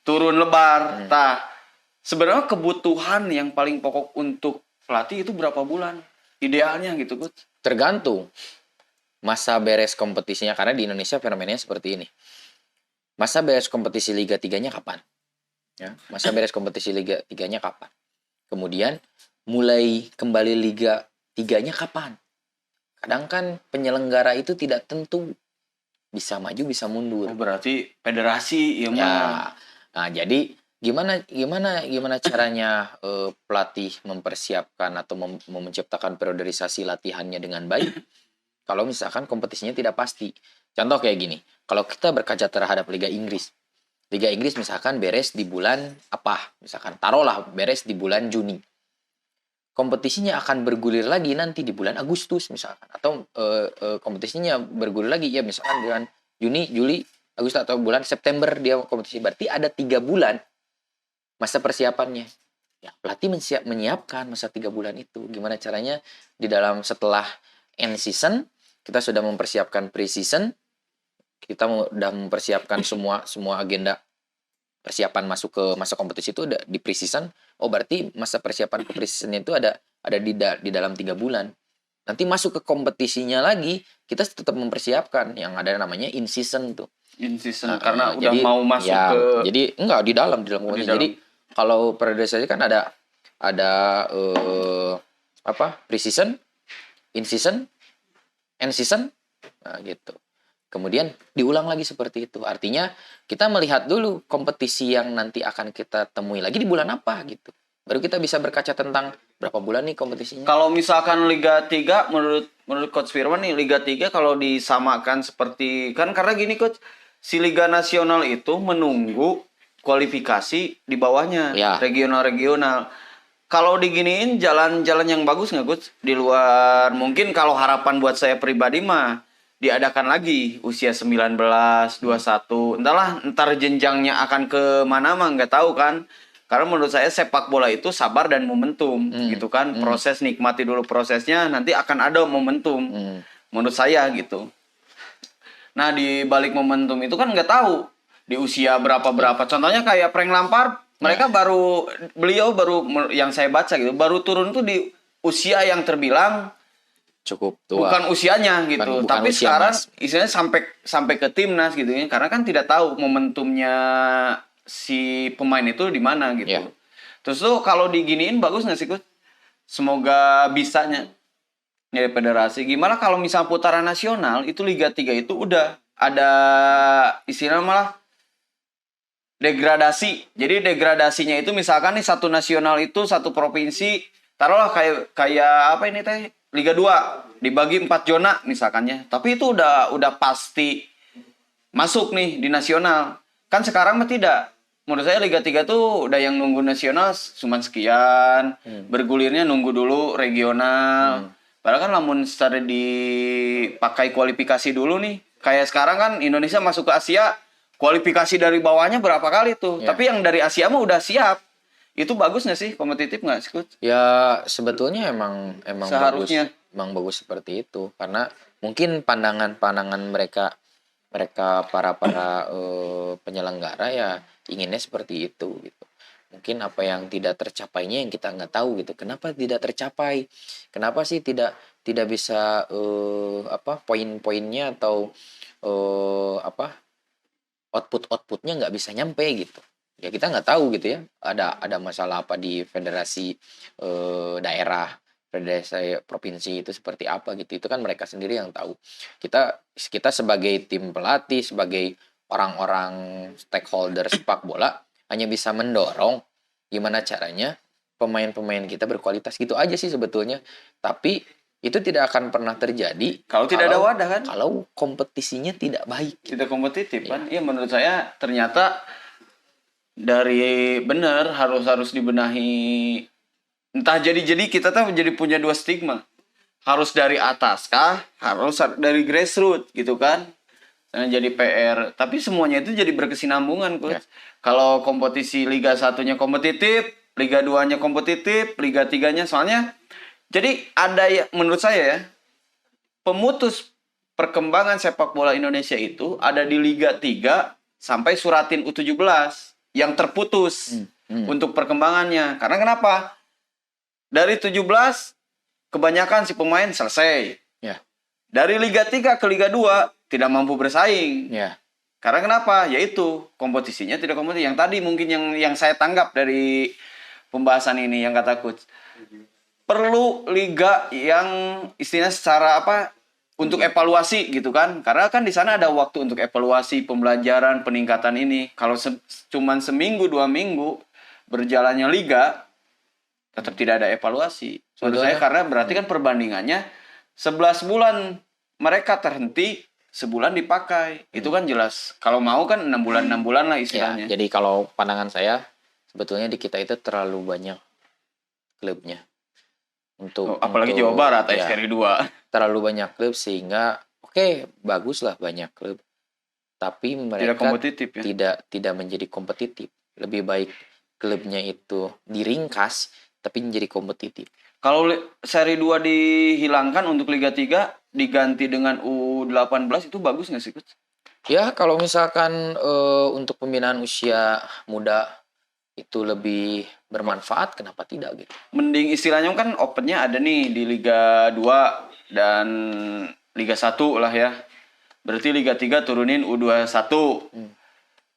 Turun lebar. Sebenarnya kebutuhan yang paling pokok untuk pelatih itu berapa bulan? Idealnya gitu, coach. Tergantung masa beres kompetisinya, karena di Indonesia fenomenanya seperti ini. Masa beres kompetisi Liga 3-nya kapan? Ya, masa beres kompetisi Liga 3-nya kapan? Kemudian mulai kembali Liga 3-nya kapan? Kadang kan penyelenggara itu tidak tentu, bisa maju bisa mundur. Berarti federasi ya. Nah, jadi gimana caranya pelatih mempersiapkan atau menciptakan periodisasi latihannya dengan baik kalau misalkan kompetisinya tidak pasti. Contoh kayak gini, kalau kita berkaca terhadap Liga Inggris misalkan beres di bulan apa, misalkan taruhlah beres di bulan Juni, kompetisinya akan bergulir lagi nanti di bulan Agustus misalkan, atau kompetisinya bergulir lagi ya misalkan bulan Juni, Juli, Agustus, atau bulan September dia kompetisi. Berarti ada 3 bulan masa persiapannya. Ya, pelatih menyiapkan masa 3 bulan itu. Gimana caranya di dalam setelah end season kita sudah mempersiapkan pre-season, kita udah mempersiapkan semua agenda persiapan masuk ke masa kompetisi itu udah di pre-season. Oh berarti masa persiapan ke pre-season itu ada di dalam 3 bulan. Nanti masuk ke kompetisinya lagi, kita tetap mempersiapkan yang ada namanya in season tuh. In season karena udah mau masuk ya, ke. Jadi enggak di dalam kompetisi. Jadi kalau periode saja kan ada pre-season, in season, end season, nah gitu. Kemudian diulang lagi seperti itu. Artinya kita melihat dulu kompetisi yang nanti akan kita temui lagi di bulan apa gitu. Baru kita bisa berkaca tentang berapa bulan nih kompetisinya. Kalau misalkan Liga 3 menurut Coach Firman nih, Liga 3 kalau disamakan seperti kan karena gini Coach, si Liga Nasional itu menunggu kualifikasi di bawahnya, regional-regional. Kalau diginiin jalan-jalan yang bagus nggak Coach? Di luar mungkin kalau harapan buat saya pribadi mah diadakan lagi usia 19, 21. Entar jenjangnya akan ke mana mah nggak tahu kan. Karena menurut saya sepak bola itu sabar dan momentum gitu kan. Proses, nikmati dulu prosesnya, nanti akan ada momentum. Menurut saya gitu. Nah di balik momentum itu kan nggak tahu di usia berapa. Contohnya kayak Frank Lampard, beliau baru yang saya baca gitu, baru turun tuh di usia yang terbilang cukup tua. Bukan usianya gitu, tapi usia sekarang istilahnya sampai ke timnas gitu ya. Karena kan tidak tahu momentumnya si pemain itu di mana gitu. Yeah. Terus tuh kalau diginiin bagus nggak sih Coach? Semoga bisanya ya federasi. Gimana kalau misal putaran nasional itu Liga 3 itu udah ada istilah malah degradasi. Jadi degradasinya itu misalkan nih satu nasional itu satu provinsi taruhlah kayak apa ini teh Liga 2 dibagi 4 zona misalkannya. Tapi itu udah pasti masuk nih di nasional. Kan sekarang mah tidak. Menurut saya Liga 3 tuh udah yang nunggu nasional cuma sekian. Bergulirnya nunggu dulu regional. Padahal kan lamun secara dipakai kualifikasi dulu nih. Kayak sekarang kan Indonesia masuk ke Asia, kualifikasi dari bawahnya berapa kali tuh. Yeah. Tapi yang dari Asia mah udah siap. Itu bagus nggak sih? Kompetitif nggak sih, Coach? Ya sebetulnya emang seharusnya bagus seperti itu. Karena mungkin pandangan mereka para penyelenggara ya inginnya seperti itu gitu. Mungkin apa yang tidak tercapainya yang kita nggak tahu gitu. Kenapa tidak tercapai? Kenapa sih tidak bisa poin-poinnya atau outputnya nggak bisa nyampe gitu. Ya kita nggak tahu gitu ya. Ada masalah apa di federasi daerah, federasi provinsi itu seperti apa gitu. Itu kan mereka sendiri yang tahu. Kita sebagai tim pelatih, sebagai orang-orang stakeholder sepak bola hanya bisa mendorong gimana caranya pemain-pemain kita berkualitas gitu aja sih sebetulnya. Tapi itu tidak akan pernah terjadi kalau tidak ada wadah kan. Kalau kompetisinya tidak baik. Tidak kompetitif kan. Iya menurut saya ternyata dari benar harus dibenahi. Entah jadi kita tuh menjadi punya 2 stigma. Harus dari atas kah? Harus dari grassroots gitu kan. Jadi PR, tapi semuanya itu jadi berkesinambungan Coach. Ya. Kalau kompetisi Liga 1-nya kompetitif, Liga 2-nya kompetitif, Liga 3-nya soalnya jadi ada menurut saya ya, pemutus perkembangan sepak bola Indonesia itu ada di Liga 3 sampai Suratin U17 yang terputus untuk perkembangannya. Karena kenapa? Dari 17 kebanyakan si pemain selesai. Ya. Dari Liga 3 ke Liga 2 tidak mampu bersaing. Ya. Karena kenapa? Yaitu kompetisinya tidak kompetitif. Yang tadi mungkin yang saya tanggap dari pembahasan ini yang kata Coach. Perlu liga yang istilahnya secara untuk evaluasi gitu kan. Karena kan di sana ada waktu untuk evaluasi, pembelajaran, peningkatan ini. Kalau cuman seminggu 2 minggu berjalannya liga tetap tidak ada evaluasi. Menurut saya karena berarti kan perbandingannya 11 bulan mereka terhenti, sebulan dipakai. Itu kan jelas. Kalau mau kan 6 bulan lah istilahnya. Ya, jadi kalau pandangan saya sebetulnya di kita itu terlalu banyak klubnya. Apalagi Jawa Barat seri 2. Terlalu banyak klub sehingga baguslah banyak klub. Tapi mereka tidak menjadi kompetitif. Lebih baik klubnya itu diringkas tapi menjadi kompetitif. Kalau seri 2 dihilangkan untuk Liga 3 diganti dengan U18 itu bagus nggak sih Coach? Ya kalau misalkan untuk pembinaan usia muda itu lebih bermanfaat, kenapa tidak gitu? Mending istilahnya kan opennya ada nih di Liga 2 dan Liga 1 lah ya. Berarti Liga 3 turunin U21.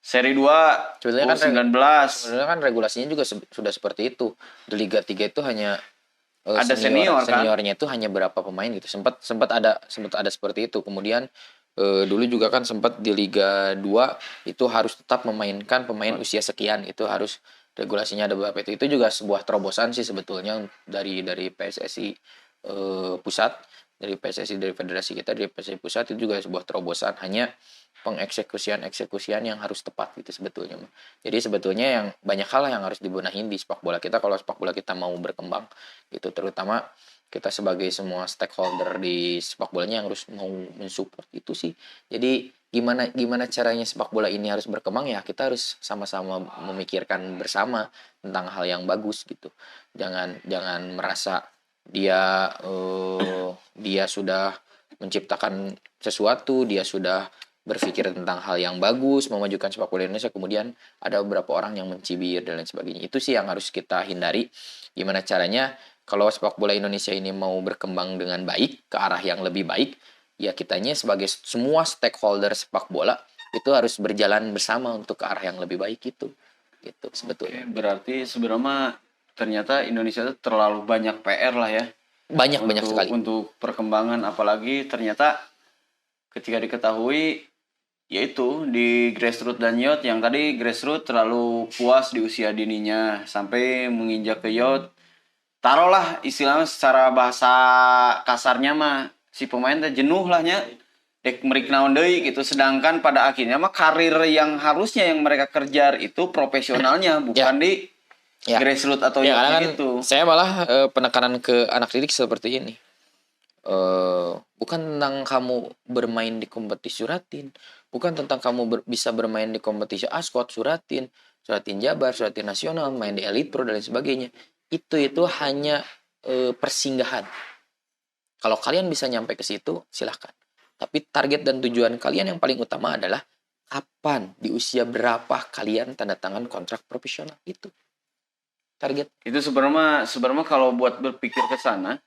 Seri 2 U19. Sebenarnya kan regulasinya juga sudah seperti itu. Di Liga 3 itu hanya Ada senior kan? seniornya itu hanya berapa pemain gitu. Sempat ada seperti itu. Kemudian dulu juga kan sempat di Liga 2 itu harus tetap memainkan pemain usia sekian, itu harus regulasinya ada beberapa itu. Itu juga sebuah terobosan sih sebetulnya dari PSSI pusat, dari federasi kita, dari PSSI pusat, itu juga sebuah terobosan, hanya pengeksekusian yang harus tepat gitu sebetulnya. Jadi sebetulnya yang banyak hal yang harus dibenahin di sepak bola kita kalau sepak bola kita mau berkembang gitu, terutama kita sebagai semua stakeholder di sepak bolanya yang harus mau mensupport itu sih. Jadi gimana caranya sepak bola ini harus berkembang, ya kita harus sama-sama memikirkan bersama tentang hal yang bagus gitu. Jangan merasa dia sudah menciptakan sesuatu, dia sudah berpikir tentang hal yang bagus, memajukan sepak bola Indonesia, kemudian ada beberapa orang yang mencibir dan lain sebagainya. Itu sih yang harus kita hindari. Gimana caranya kalau sepak bola Indonesia ini mau berkembang dengan baik, ke arah yang lebih baik, ya kitanya sebagai semua stakeholder sepak bola itu harus berjalan bersama untuk ke arah yang lebih baik itu. Gitu sebetulnya. Berarti sebenarnya ternyata Indonesia itu terlalu banyak PR lah ya. Banyak sekali. Untuk perkembangan, apalagi ternyata ketika diketahui yaitu di grassroots dan youth, yang tadi grassroots terlalu puas di usia dininya sampai menginjak ke youth, taruhlah istilahnya secara bahasa kasarnya mah si pemain teh jenuh lahnya dek merik naon deui gitu, sedangkan pada akhirnya mah karir yang harusnya yang mereka kejar itu profesionalnya bukan di grassroots atau youth kan gitu. saya malah penekanan ke anak didik seperti ini. Bukan tentang kamu bermain di kompetisi suratin, bukan tentang kamu bisa bermain di kompetisi Ascot, suratin Jabar, suratin nasional, main di Elite Pro dan lain sebagainya. Itu hanya persinggahan. Kalau kalian bisa nyampe ke situ, silahkan. Tapi target dan tujuan kalian yang paling utama adalah kapan, di usia berapa kalian tanda tangan kontrak profesional itu. Target. Itu sebenarnya kalau buat berpikir ke sana,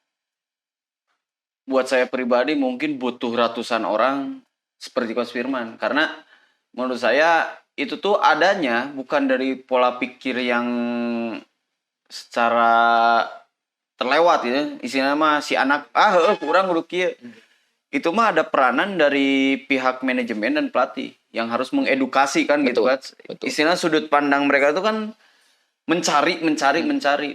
buat saya pribadi mungkin butuh ratusan orang seperti Coach Firman, karena menurut saya itu tuh adanya bukan dari pola pikir yang secara terlewat ya, istilahnya mah si anak kurang udah kieu. Itu mah ada peranan dari pihak manajemen dan pelatih yang harus mengedukasi kan gitu kan. Istilah sudut pandang mereka itu kan mencari.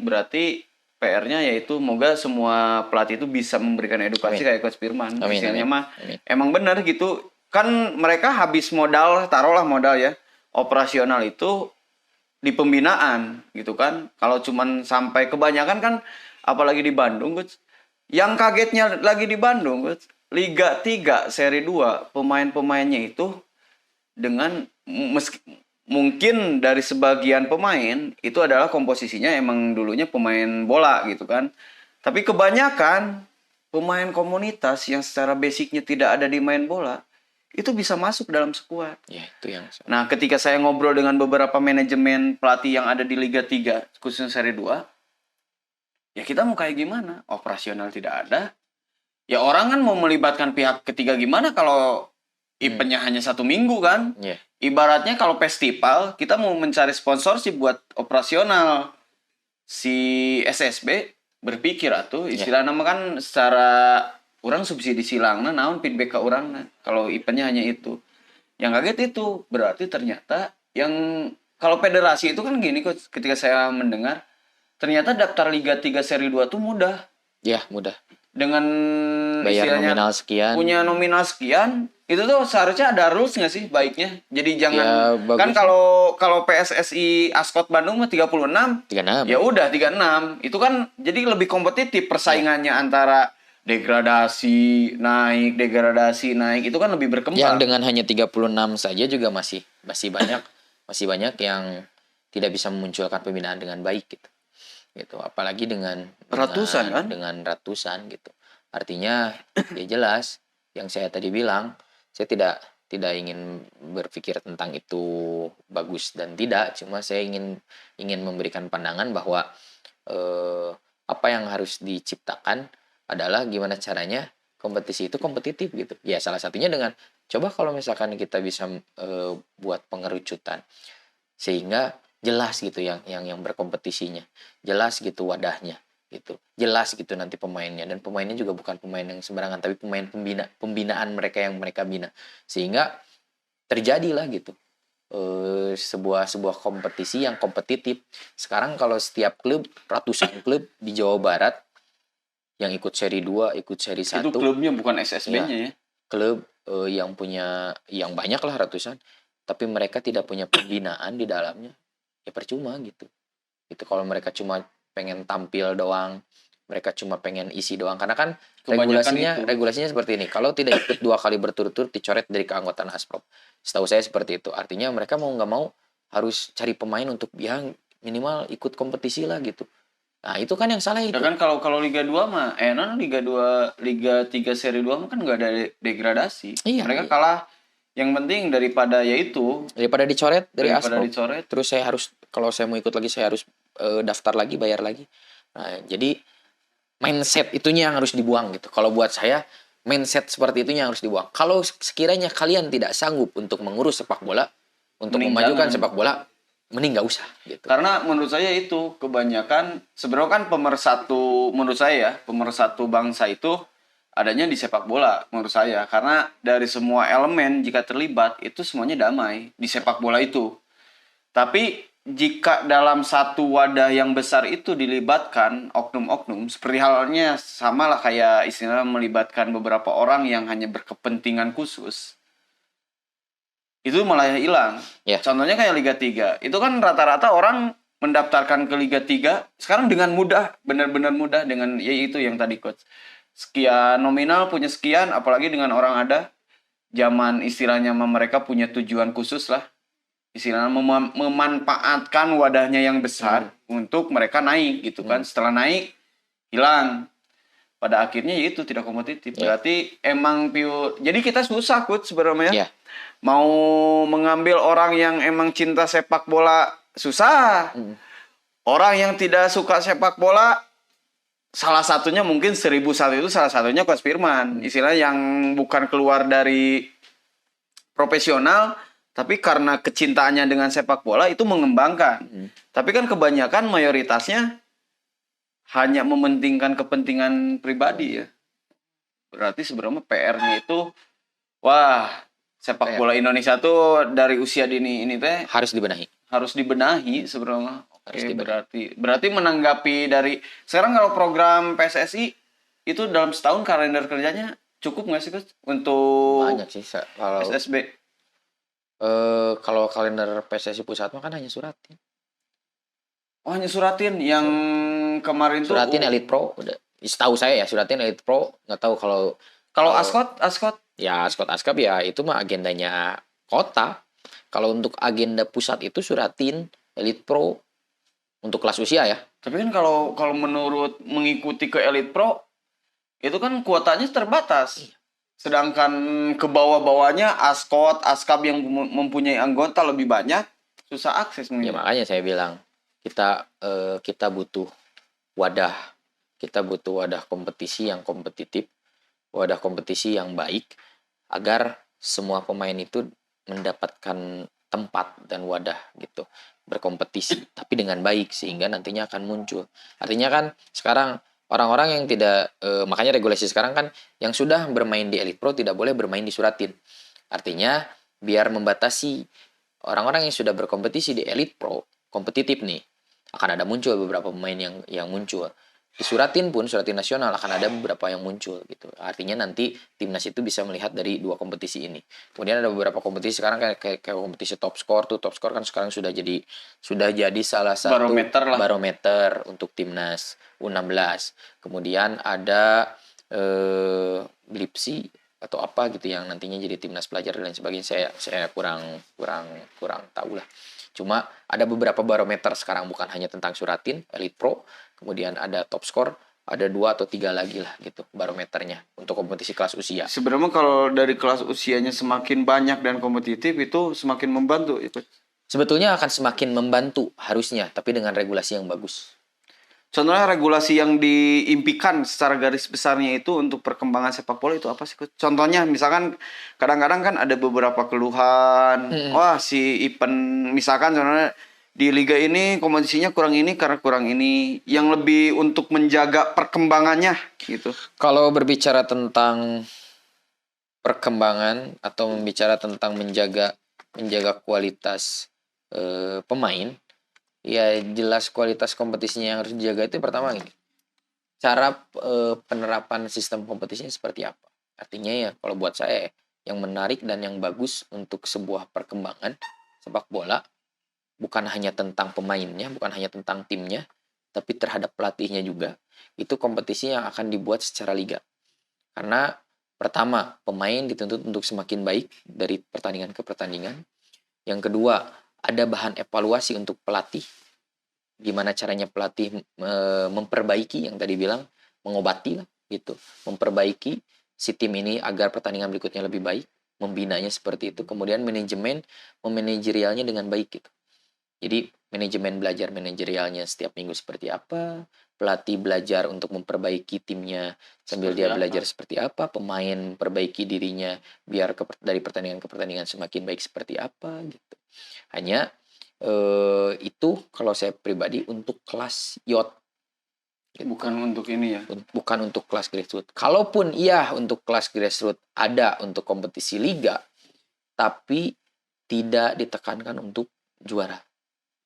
Berarti PR-nya yaitu moga semua pelatih itu bisa memberikan edukasi kayak Coach Firman. Istilahnya mah emang benar gitu. Kan mereka habis modal, taruhlah modal ya, operasional itu di pembinaan gitu kan. Kalau cuman sampai kebanyakan kan, apalagi di Bandung, Coach. Yang kagetnya lagi di Bandung, Coach, Liga 3 Seri 2 pemain-pemainnya itu dengan mungkin dari sebagian pemain itu adalah komposisinya emang dulunya pemain bola gitu kan. Tapi kebanyakan pemain komunitas yang secara basicnya tidak ada di main bola itu bisa masuk dalam skuad. Ya, itu yang. Nah, ketika saya ngobrol dengan beberapa manajemen pelatih yang ada di Liga 3 khususnya Seri 2, ya kita mau kayak gimana? Operasional tidak ada. Ya orang kan mau melibatkan pihak ketiga gimana kalau eventnya hanya 1 minggu kan? Yeah. Ibaratnya kalau festival, kita mau mencari sponsor sih buat operasional. Si SSB berpikir atuh, istilah nama kan secara orang subsidi silangna naon feedback ke orang kalau eventnya hanya itu. Yang kaget itu berarti ternyata yang kalau federasi itu kan gini kok, ketika saya mendengar ternyata daftar Liga 3 Seri 2 tuh mudah. Ya, mudah. Dengan bayar nominal sekian. Punya nominal sekian, itu tuh seharusnya ada rules nggak sih baiknya? Jadi jangan ya, kan kalau PSSI Ascot Bandung mah 36. Ya udah 36. Itu kan jadi lebih kompetitif persaingannya antara degradasi naik itu kan lebih berkembang. Yang dengan hanya 36 saja juga masih banyak yang tidak bisa memunculkan pembinaan dengan baik gitu, apalagi dengan ratusan gitu. Artinya ya jelas yang saya tadi bilang, saya tidak ingin berpikir tentang itu bagus dan tidak, cuma saya ingin memberikan pandangan bahwa apa yang harus diciptakan adalah gimana caranya kompetisi itu kompetitif gitu. Ya salah satunya dengan coba kalau misalkan kita bisa buat pengerucutan sehingga jelas gitu yang berkompetisinya, jelas gitu wadahnya gitu, jelas gitu nanti pemainnya, dan pemainnya juga bukan pemain yang sembarangan tapi pembinaan mereka yang mereka bina, sehingga terjadilah gitu sebuah kompetisi yang kompetitif. Sekarang kalau setiap klub, ratusan klub di Jawa Barat yang ikut seri 2, ikut seri 1, itu klubnya bukan SSB-nya ya. Klub yang punya yang banyak lah ratusan, tapi mereka tidak punya pembinaan di dalamnya, ya percuma gitu. Itu kalau mereka cuma pengen tampil doang, mereka cuma pengen isi doang, karena kan regulasinya seperti ini. Kalau tidak ikut 2 kali berturut-turut dicoret dari keanggotaan Asprop. Setahu saya seperti itu. Artinya mereka mau nggak mau harus cari pemain untuk yang minimal ikut kompetisi lah gitu. Nah, itu kan yang salah itu. Ya kan kalau Liga 2 mah Liga 2, Liga 3 seri 2 mah kan nggak ada degradasi. Iya, mereka kalah. Yang penting daripada dicoret dari Asprop. Terus saya harus, kalau saya mau ikut lagi saya harus daftar lagi, bayar lagi. Nah, jadi mindset itunya yang harus dibuang gitu. Kalau buat saya mindset seperti itunya yang harus dibuang. Kalau sekiranya kalian tidak sanggup untuk mengurus sepak bola, untuk memajukan sepak bola, mending nggak usah gitu. Karena menurut saya itu kebanyakan sebenarnya kan pemersatu bangsa itu adanya di sepak bola menurut saya, karena dari semua elemen jika terlibat itu semuanya damai di sepak bola itu. Tapi jika dalam satu wadah yang besar itu dilibatkan oknum-oknum, seperti halnya sama lah kayak istilah melibatkan beberapa orang yang hanya berkepentingan khusus, itu malah hilang. Contohnya kayak Liga 3. Itu kan rata-rata orang mendaftarkan ke Liga 3 sekarang dengan mudah, benar-benar mudah, dengan yaitu yang tadi coach. Sekian nominal punya sekian, apalagi dengan orang ada. Zaman istilahnya mereka punya tujuan khusus lah. Istilahnya memanfaatkan wadahnya yang besar untuk mereka naik gitu kan. Setelah naik, hilang. Pada akhirnya itu tidak kompetitif. Berarti emang pure. Jadi kita susah coach sebenarnya. Mau mengambil orang yang emang cinta sepak bola susah. Orang yang tidak suka sepak bola, salah satunya mungkin 1001 itu salah satunya Coach Firman. Istilah yang bukan keluar dari profesional, tapi karena kecintaannya dengan sepak bola itu mengembangkan. Tapi kan kebanyakan mayoritasnya hanya mementingkan kepentingan pribadi ya. Berarti sebenarnya PR-nya itu, sepak bola Indonesia tuh dari usia dini ini teh harus dibenahi sebenarnya. Berarti menanggapi dari sekarang, kalau program PSSI itu dalam setahun kalender kerjanya cukup nggak sih Coach untuk banyak sih kalau SSB? Kalau kalender PSSI pusat mah kan hanya Suratin. Oh, hanya Suratin yang kemarin Suratin Elite Pro udah. Setahu saya ya Suratin Elite Pro, nggak tahu kalau Askot ya Askap ya itu mah agendanya kota. Kalau untuk agenda pusat itu Suratin Elite Pro untuk kelas usia ya. Tapi kan kalau menurut mengikuti ke Elite Pro itu kan kuotanya terbatas. Sedangkan ke bawah-bawahnya Askap yang mempunyai anggota lebih banyak, susah akses mungkin. Ya makanya saya bilang kita butuh wadah. Kita butuh wadah kompetisi yang kompetitif, wadah kompetisi yang baik, agar semua pemain itu mendapatkan tempat dan wadah gitu, berkompetisi tapi dengan baik sehingga nantinya akan muncul. Artinya kan sekarang orang-orang yang tidak makanya regulasi sekarang kan yang sudah bermain di Elite Pro tidak boleh bermain di Suratin. Artinya biar membatasi orang-orang yang sudah berkompetisi di Elite Pro kompetitif nih, akan ada muncul beberapa pemain yang muncul. Di Suratin pun, Suratin nasional akan ada beberapa yang muncul gitu. Artinya nanti timnas itu bisa melihat dari 2 kompetisi ini. Kemudian ada beberapa kompetisi sekarang kayak kompetisi top score tuh. Top score kan sekarang sudah jadi salah satu barometer untuk timnas U16. Kemudian ada Blipsi atau apa gitu yang nantinya jadi timnas pelajar dan lain sebagainya. Saya kurang tahu lah. Cuma ada beberapa barometer sekarang, bukan hanya tentang Suratin, Elite Pro, kemudian ada top score, ada 2 atau 3 lagi lah gitu barometernya untuk kompetisi kelas usia. Sebenarnya kalau dari kelas usianya semakin banyak dan kompetitif itu semakin membantu ya, Coach? Sebetulnya akan semakin membantu harusnya, tapi dengan regulasi yang bagus. Contohnya regulasi yang diimpikan secara garis besarnya itu untuk perkembangan sepak bola itu apa sih, Coach? Contohnya misalkan kadang-kadang kan ada beberapa keluhan, wah si event misalkan contohnya di liga ini kompetisinya kurang ini karena kurang ini, yang lebih untuk menjaga perkembangannya gitu. Kalau berbicara tentang perkembangan atau membicara tentang menjaga kualitas pemain, ya jelas kualitas kompetisinya yang harus dijaga itu pertama ini. Cara penerapan sistem kompetisinya seperti apa? Artinya ya kalau buat saya yang menarik dan yang bagus untuk sebuah perkembangan sepak bola bukan hanya tentang pemainnya, bukan hanya tentang timnya, tapi terhadap pelatihnya juga. Itu kompetisi yang akan dibuat secara liga. Karena pertama, pemain dituntut untuk semakin baik dari pertandingan ke pertandingan. Yang kedua, ada bahan evaluasi untuk pelatih. Gimana caranya pelatih memperbaiki yang tadi bilang, mengobati lah gitu. Memperbaiki si tim ini agar pertandingan berikutnya lebih baik, membinanya seperti itu. Kemudian manajemen memanajerialnya dengan baik gitu. Jadi manajemen belajar manajerialnya setiap minggu seperti apa, pelatih belajar untuk memperbaiki timnya sambil dia belajar seperti apa, pemain memperbaiki dirinya biar dari pertandingan ke pertandingan semakin baik seperti apa gitu. Hanya itu kalau saya pribadi untuk kelas yacht. Gitu. Bukan untuk ini ya. Bukan untuk kelas grassroots. Kalaupun iya untuk kelas grassroots ada untuk kompetisi liga, tapi tidak ditekankan untuk juara.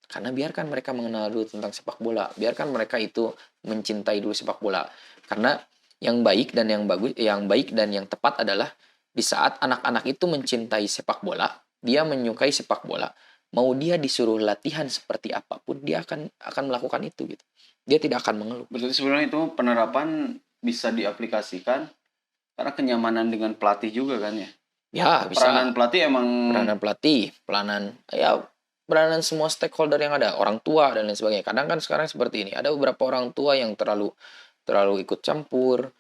Karena biarkan mereka mengenal dulu tentang sepak bola, biarkan mereka itu mencintai dulu sepak bola. Karena yang baik dan yang bagus, yang baik dan yang tepat adalah di saat anak-anak itu mencintai sepak bola, dia menyukai sepak bola, mau dia disuruh latihan seperti apapun, dia akan melakukan itu gitu. Dia tidak akan mengeluh. Berarti sebenarnya itu penerapan bisa diaplikasikan karena kenyamanan dengan pelatih juga kan ya? Ya, bisa. Peranan pelatih emang Peranan semua stakeholder yang ada, orang tua dan lain sebagainya. Kadang kan sekarang seperti ini, ada beberapa orang tua yang terlalu ikut campur,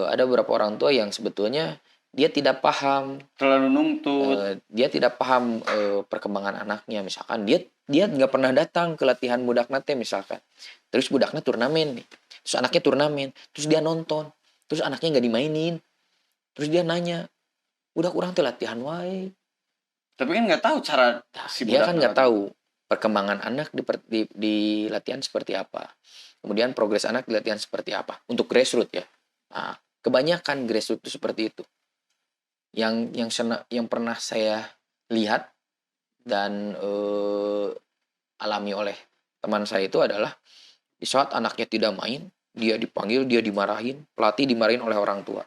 ada beberapa orang tua yang sebetulnya dia tidak paham, terlalu nuntut, dia tidak paham perkembangan anaknya. Misalkan dia nggak pernah datang ke latihan budak nate misalkan, terus budaknya turnamen nih, terus anaknya turnamen, terus dia nonton, terus anaknya nggak dimainin, terus dia nanya, budak kurang tuh latihan wae. Tapi kan nggak tahu cara si dia kan nggak tahu perkembangan anak di latihan seperti apa, kemudian progres anak di latihan seperti apa untuk grassroots ya. Nah, kebanyakan grassroots itu seperti itu. Yang pernah saya lihat dan alami oleh teman saya itu adalah di saat anaknya tidak main, dia dipanggil, dia dimarahin, pelatih dimarahin oleh orang tua.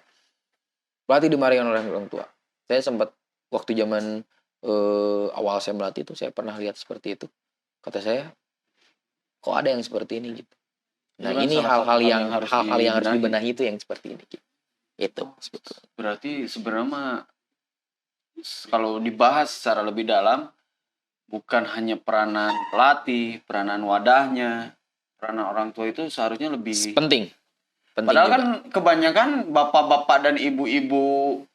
Saya sempat waktu zaman awal saya melatih itu saya pernah lihat seperti itu. Kata saya, kok ada yang seperti ini gitu. Nah, ini hal-hal yang harus dibenahi itu yang seperti ini gitu. Itu sebetulnya. Berarti sebenarnya kalau dibahas secara lebih dalam bukan hanya peranan pelatih, peranan wadahnya, peranan orang tua itu seharusnya lebih penting. Padahal juga. Kan kebanyakan bapak-bapak dan ibu-ibu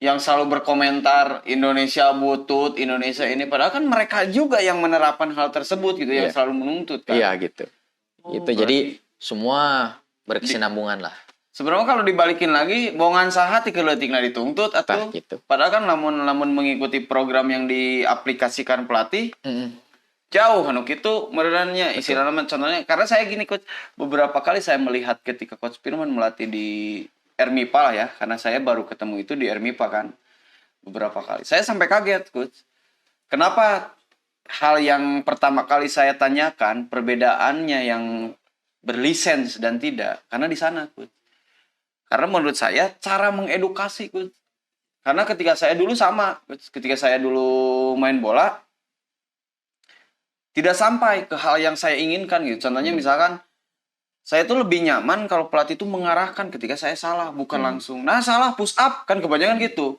yang selalu berkomentar Indonesia butut, Indonesia ini, padahal kan mereka juga yang menerapkan hal tersebut gitu, yang selalu menuntut kan. Iya gitu. Jadi semua berkesinambungan lah. Sebenarnya kalau dibalikin lagi, bongan sahati keleutikna dituntut atau gitu. Padahal kan lamun mengikuti program yang diaplikasikan pelatih, jauh anu kitu merenannya istilahnya contohnya. Karena saya gini coach, beberapa kali saya melihat ketika coach Firman melatih di RMIPA lah ya, karena saya baru ketemu itu di RMIPA kan beberapa kali. Saya sampai kaget coach. Kenapa hal yang pertama kali saya tanyakan perbedaannya yang berlisens dan tidak? Karena di sana coach. Karena menurut saya cara mengedukasi coach. Karena ketika saya dulu sama, coach. Ketika saya dulu main bola tidak sampai ke hal yang saya inginkan gitu. Contohnya misalkan saya tuh lebih nyaman kalau pelatih itu mengarahkan ketika saya salah, bukan langsung. Nah salah push up kan kebanyakan gitu.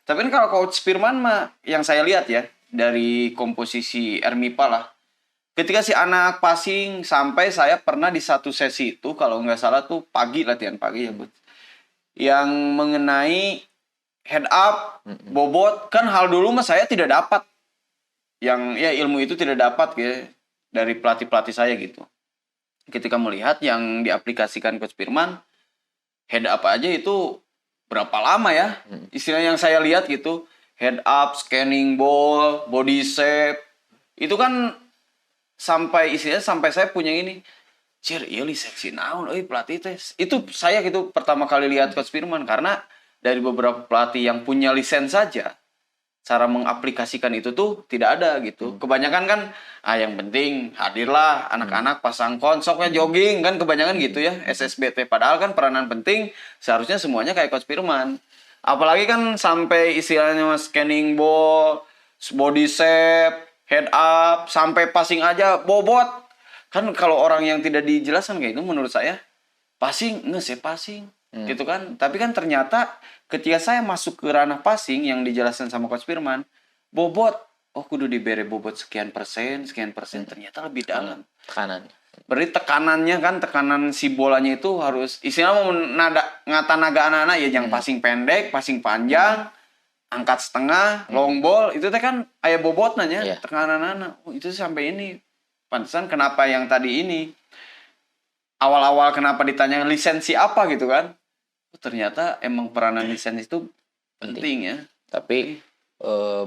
Tapi kan kalau coach Firman mah yang saya lihat ya dari komposisi RMIPA lah, ketika si anak passing, sampai saya pernah di satu sesi itu kalau nggak salah tuh pagi, latihan pagi ya Bud, yang mengenai head up, bobot, kan hal dulu mah saya tidak dapat, yang ya ilmu itu tidak dapat ya dari pelatih saya gitu. Ketika melihat yang diaplikasikan Coach Firman, head up aja itu berapa lama ya? Istilah yang saya lihat gitu, head up, scanning ball, body shape, itu kan sampai saya punya ini, cir, iya lisensi naon, pelatih tes. Itu saya gitu pertama kali lihat Coach Firman, karena dari beberapa pelatih yang punya lisensi saja, cara mengaplikasikan itu tuh tidak ada gitu. Kebanyakan kan, yang penting hadirlah anak-anak pasang konsoknya jogging kan, kebanyakan gitu ya, SSBT. Padahal kan peranan penting seharusnya semuanya kayak Coach Firman. Apalagi kan sampai istilahnya scanning ball, body shape, head up, sampai passing aja, bobot. Kan kalau orang yang tidak dijelaskan kayak itu menurut saya, passing, passing. Gitu kan. Tapi kan ternyata ketika saya masuk ke ranah passing yang dijelaskan sama Coach Firman, bobot, kudu diberi bobot sekian persen, ternyata lebih dalam. Tekanan. Berarti tekanannya kan, tekanan si bolanya itu harus, istilahnya mau ngata naga anak-anak ya, yang passing pendek, passing panjang, angkat setengah, long ball, itu teh kan aya bobot nanya, tekanan anak. Itu sampai ini. Pantesan kenapa yang tadi ini, awal-awal kenapa ditanya lisensi apa gitu kan. Ternyata emang peranan lisensi itu penting ya. Tapi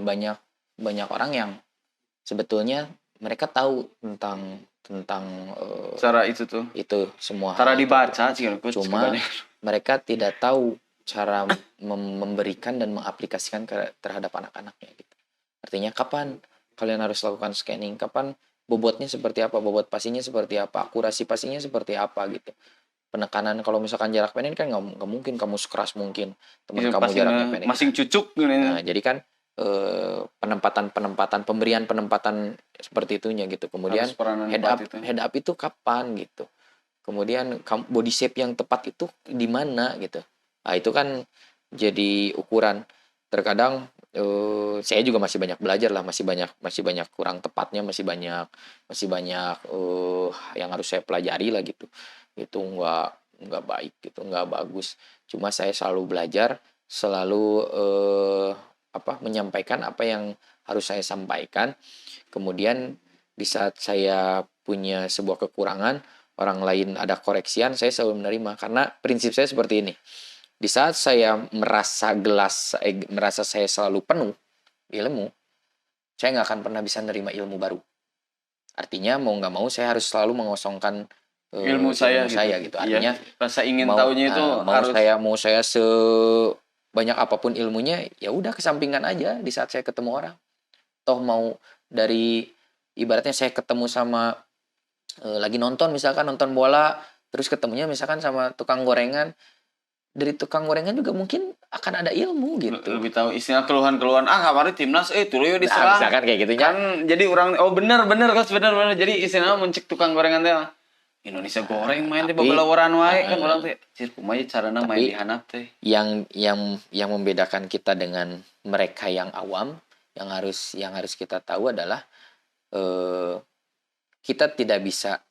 banyak orang yang sebetulnya mereka tahu tentang cara itu tuh. Itu semua. Cara dibaca sih. Cuma mereka tidak tahu cara memberikan dan mengaplikasikan terhadap anak-anaknya gitu. Artinya kapan kalian harus lakukan scanning, kapan bobotnya seperti apa, bobot passingnya seperti apa, akurasi passingnya seperti apa gitu. Penekanan kalau misalkan jarak pendek kan nggak mungkin kamu sekeras mungkin teman kamu jaraknya pendek. Masing cucuk gitu. Nah, jadi kan pemberian penempatan seperti itunya gitu. Kemudian head up itu kapan gitu. Kemudian body shape yang tepat itu di mana gitu. Nah, itu kan jadi ukuran. Terkadang saya juga masih banyak belajar lah, masih banyak kurang tepatnya, masih banyak yang harus saya pelajari lah gitu. Itu nggak baik gitu, nggak bagus. Cuma saya selalu belajar, selalu menyampaikan apa yang harus saya sampaikan. Kemudian di saat saya punya sebuah kekurangan, orang lain ada koreksian, saya selalu menerima, karena prinsip saya seperti ini. Di saat saya merasa saya selalu penuh ilmu, saya nggak akan pernah bisa nerima ilmu baru. Artinya mau nggak mau saya harus selalu mengosongkan ilmu saya gitu. Artinya rasa ingin tahunya itu mau saya sebanyak apapun ilmunya, ya udah kesampingkan aja di saat saya ketemu orang. Toh mau dari ibaratnya saya ketemu sama lagi nonton bola, terus ketemunya misalkan sama tukang gorengan. Dari tukang gorengan juga mungkin akan ada ilmu gitu. Lebih tahu istilah keluhan-keluhan, kemarin timnas tuluy diserang. Misalkan kayak gitu kan. Jadi orang bener Coach, bener. Jadi istilahnya mencek tukang gorengan teh Indonesia goreng main teh babalawaran wae kan orang teh. Cir kumaha carana main di handap teh. Yang membedakan kita dengan mereka yang awam, yang harus kita tahu adalah kita tidak bisa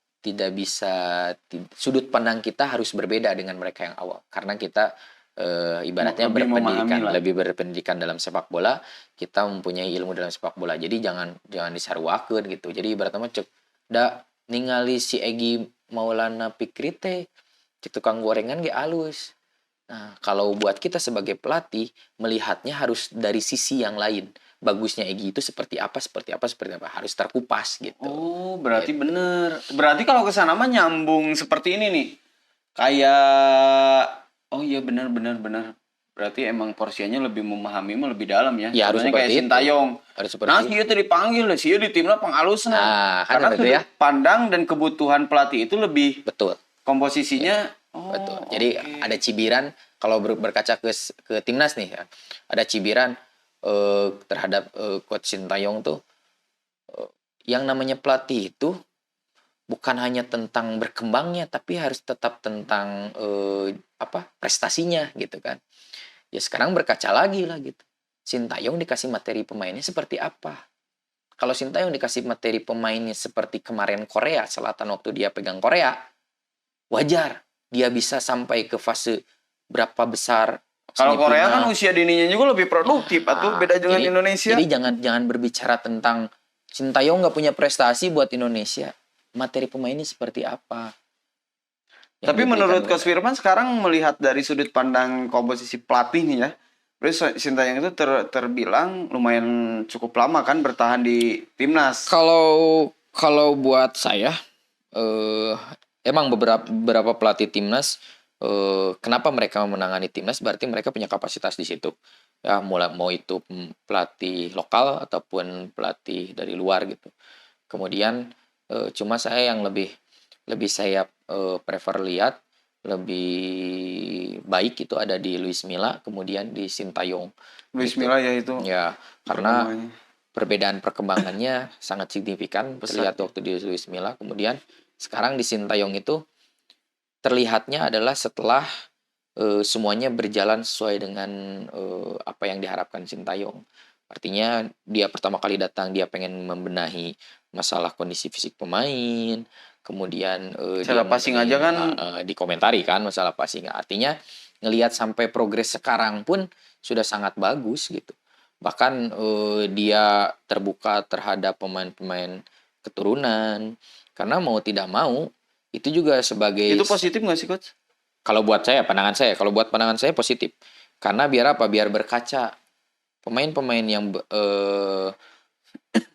sudut pandang kita harus berbeda dengan mereka yang awal, karena kita ibaratnya lebih berpendidikan dalam sepak bola, kita mempunyai ilmu dalam sepak bola. Jadi jangan disaruakeun gitu. Jadi ibaratnya cek da ningali si Egi Maulana Fikri teh cek tukang gorengan ge alus. Nah, kalau buat kita sebagai pelatih melihatnya harus dari sisi yang lain. Bagusnya Egi itu seperti apa, harus terkupas gitu. Berarti gitu. Bener. Berarti kalau kesana mah nyambung seperti ini nih. Kayak iya benar. Berarti emang porsinya lebih memahami, lebih dalam ya. Ya harus seperti kayak Sintayong. Dia tuh dipanggil, dia di timnas pengalusna. Karena betul ya. Pandang dan kebutuhan pelatih itu lebih betul. Komposisinya betul. Jadi ada cibiran kalau berkaca ke timnas nih ya. Ada cibiran terhadap Coach Sintayong tuh, yang namanya pelatih itu bukan hanya tentang berkembangnya, tapi harus tetap tentang prestasinya gitu kan. Ya sekarang berkaca lagi lah gitu. Sintayong dikasih materi pemainnya seperti apa? Kalau Sintayong dikasih materi pemainnya seperti kemarin Korea Selatan waktu dia pegang Korea, wajar dia bisa sampai ke fase berapa besar. Kalau Korea kan usia dininya juga lebih produktif, atau beda dengan Indonesia. Jadi jangan berbicara tentang Sintayong nggak punya prestasi buat Indonesia. Materi pemainnya seperti apa? Tapi menurut Coach Firman sekarang melihat dari sudut pandang komposisi pelatih nih ya, terus Sintayong itu terbilang lumayan cukup lama kan bertahan di timnas. Kalau buat saya, emang beberapa pelatih timnas, kenapa mereka menangani timnas, berarti mereka punya kapasitas di situ. Ya, mau itu pelatih lokal ataupun pelatih dari luar gitu. Kemudian cuma saya yang lebih saya prefer lihat lebih baik itu ada di Luis Milla, kemudian di Sintayong. Luis Milla ya itu. Ya, karena perbedaan perkembangannya sangat signifikan terlihat waktu di Luis Milla, kemudian sekarang di Sintayong itu terlihatnya adalah setelah semuanya berjalan sesuai dengan apa yang diharapkan Sintayong. Artinya dia pertama kali datang dia pengen membenahi masalah kondisi fisik pemain, kemudian masalah passing aja kan dikomentari kan masalah passing. Artinya ngelihat sampai progres sekarang pun sudah sangat bagus gitu. Bahkan dia terbuka terhadap pemain-pemain keturunan, karena mau tidak mau itu juga sebagai... Itu positif nggak sih Coach? Kalau buat saya, kalau buat pandangan saya positif. Karena biar apa? Biar berkaca. Pemain-pemain yang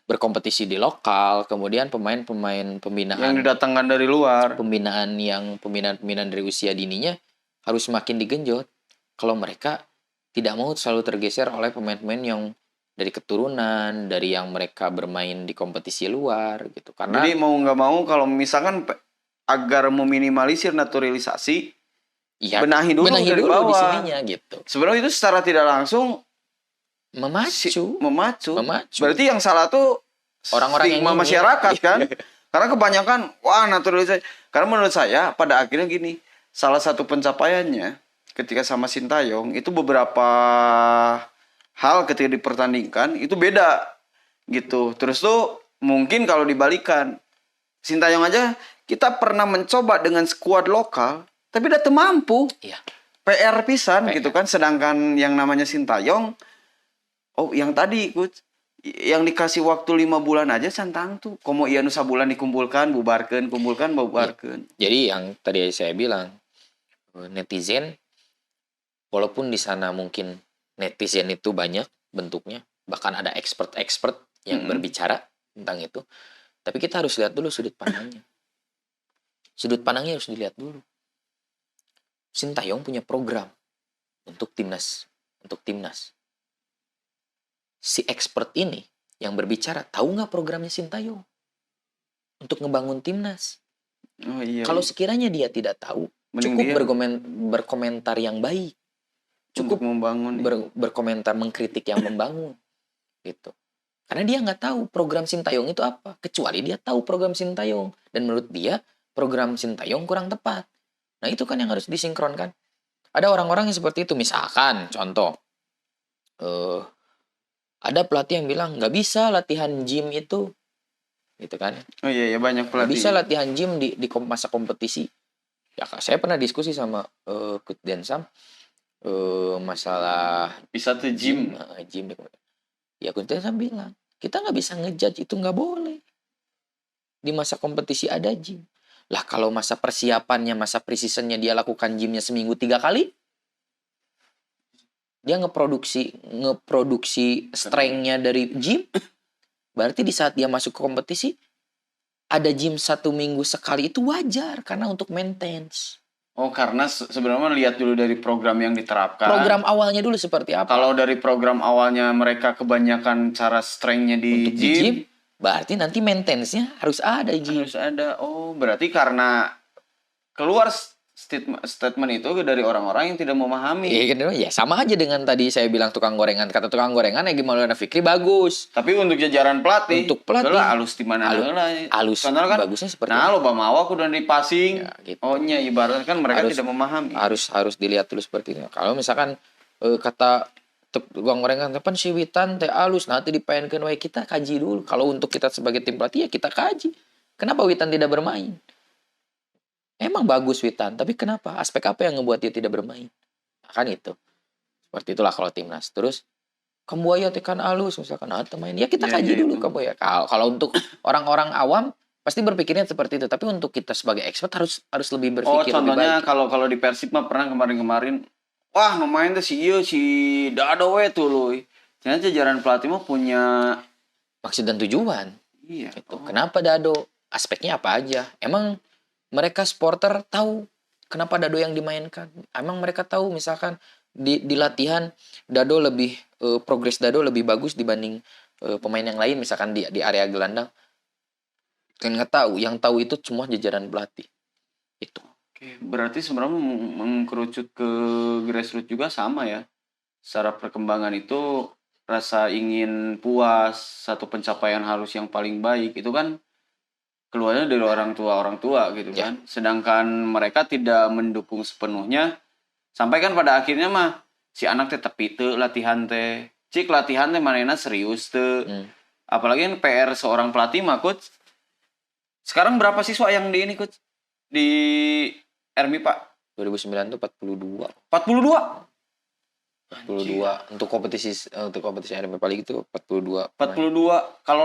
berkompetisi di lokal, kemudian pemain-pemain pembinaan yang didatangkan dari luar, pembinaan dari usia dininya harus semakin digenjot. Kalau mereka tidak mau selalu tergeser oleh pemain-pemain yang dari keturunan, dari yang mereka bermain di kompetisi luar gitu. Karena jadi mau nggak mau kalau misalkan agar meminimalisir naturalisasi, ya, benahi dulu dari bawah di sininya gitu. Sebenarnya itu secara tidak langsung memacu. Berarti yang salah tuh orang-orang yang masyarakat kan. Karena kebanyakan naturalisasi. Karena menurut saya pada akhirnya gini, salah satu pencapaiannya ketika sama Sintayong itu beberapa hal ketika dipertandingkan itu beda gitu. Terus tuh mungkin kalau dibalikan, Sintayong aja kita pernah mencoba dengan skuad lokal tapi udah mampu. Iya. PR pisan gitu kan. Sedangkan yang namanya Sintayong, yang tadi Coach, yang dikasih waktu 5 bulan aja santang tuh. Komo iya nu sabulan dikumpulkan, bubarkan. Jadi yang tadi saya bilang, netizen, walaupun di sana mungkin netizen itu banyak bentuknya, bahkan ada expert yang berbicara tentang itu, tapi kita harus lihat dulu sudut pandangnya. Sudut pandangnya harus dilihat dulu. Sintayong punya program untuk timnas. Si expert ini yang berbicara tahu nggak programnya Sintayong untuk ngebangun timnas? Oh, iya. Kalau sekiranya dia tidak tahu, cukup berkomentar yang baik, cukup membangun, berkomentar mengkritik yang membangun, gitu. Karena dia nggak tahu program Sintayong itu apa, kecuali dia tahu program Sintayong dan menurut dia program Sintayong kurang tepat. Nah itu kan yang harus disinkronkan. Ada orang-orang yang seperti itu, misalkan contoh. Ada pelatih yang bilang nggak bisa latihan gym itu, gitu kan? Oh iya banyak pelatih. Nggak bisa latihan gym di masa kompetisi. Ya saya pernah diskusi sama Coach Densam masalah bisa tuh gym. Ya Coach Densam bilang kita nggak bisa ngejudge, itu nggak boleh. Di masa kompetisi ada gym. Lah kalau masa persiapannya, masa pre-seasonnya dia lakukan gymnya seminggu 3 kali, dia ngeproduksi strength-nya dari gym, berarti di saat dia masuk ke kompetisi ada gym 1 minggu sekali itu wajar karena untuk maintenance. Oh karena sebenarnya lihat dulu dari program yang diterapkan. Program awalnya dulu seperti apa? Kalau dari program awalnya mereka kebanyakan cara strength-nya di gym, berarti nanti maintenance-nya harus ada gym. Harus ada. Oh berarti karena keluar statement itu dari orang-orang yang tidak memahami. Ya sama aja dengan tadi saya bilang tukang gorengan. Kata tukang gorengan Egy Maulana Fikri bagus. Tapi untuk jajaran pelatih. Untuk pelatih. Halus di mana halus. Kan, bagusnya seperti nah lo bawa aku udah di passing. Ya, gitu. Ohnya ibaratnya kan mereka tidak memahami. Harus dilihat dulu seperti itu. Kalau misalkan kata tukang gorengan depan si Witan teh alus nanti dipainkan wae kita kaji dulu. Kalau untuk kita sebagai tim pelatih ya kita kaji. Kenapa Witan tidak bermain? Emang bagus Witan, tapi kenapa? Aspek apa yang ngebuat dia tidak bermain? Kan itu. Seperti itulah kalau timnas. Terus Kambuaya tekan alus misalkan main. Ya kita kaji dulu Kambuaya. Kalau untuk orang-orang awam pasti berpikirnya seperti itu. Tapi untuk kita sebagai expert harus lebih berpikir lebih contohnya baik. kalau di Persib mah pernah kemarin-kemarin, wah main tuh si Dado we tuh loh. Ternyata jajaran pelatih mah punya maksud dan tujuan. Iya. Gitu. Kenapa Dado? Aspeknya apa aja? Emang mereka supporter tahu kenapa Dado yang dimainkan? Emang mereka tahu misalkan di latihan Dado lebih progres Dado lebih bagus dibanding pemain yang lain misalkan di area gelandang? Kan nggak tahu. Yang tahu itu semua jajaran pelatih. Itu. Oke, berarti sebenarnya mengkerucut ke grassroots juga sama ya. Secara perkembangan itu rasa ingin puas, satu pencapaian harus yang paling baik itu kan keluarnya dari orang tua gitu kan. Sedangkan mereka tidak mendukung sepenuhnya sampai kan pada akhirnya mah si anak teh tepi teu latihan teh. Cik latihan teh manehna serius teu. Apalagi kan PR seorang pelatih mah coach. Sekarang berapa siswa yang di ini coach? Di RMIPA 2009 tuh 42. 42. 42 untuk kompetisi RMP paling itu 42. 42. Kalau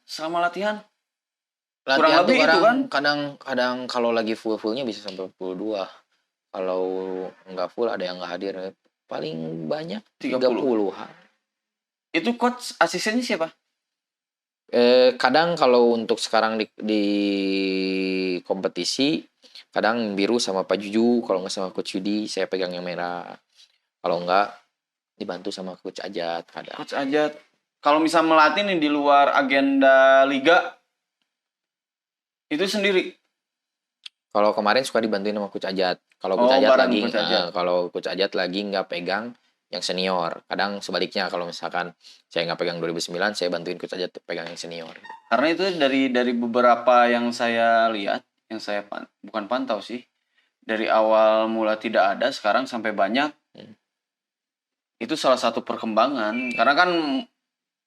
selama latihan kurang Latihan lebih tuh itu kan? kadang kalau lagi fullnya bisa sampai 42. Kalau nggak full ada yang nggak hadir paling banyak 30-an. Itu coach asistennya siapa? Kadang kalau untuk sekarang di kompetisi kadang biru sama Pak Juju, kalau nggak sama Coach Yudi saya pegang yang merah. Kalau nggak dibantu sama Coach Ajat kadang. Coach Ajat. Kalau misal melatih nih di luar agenda liga itu sendiri. Kalau kemarin suka dibantuin sama Coach Ajat. Kalau Coach Ajat lagi nggak pegang yang senior. Kadang sebaliknya kalau misalkan saya nggak pegang 2009, saya bantuin Coach Ajat pegang yang senior. Karena itu dari beberapa yang saya lihat, yang saya bukan pantau sih, dari awal mula tidak ada, sekarang sampai banyak. Itu salah satu perkembangan. Karena kan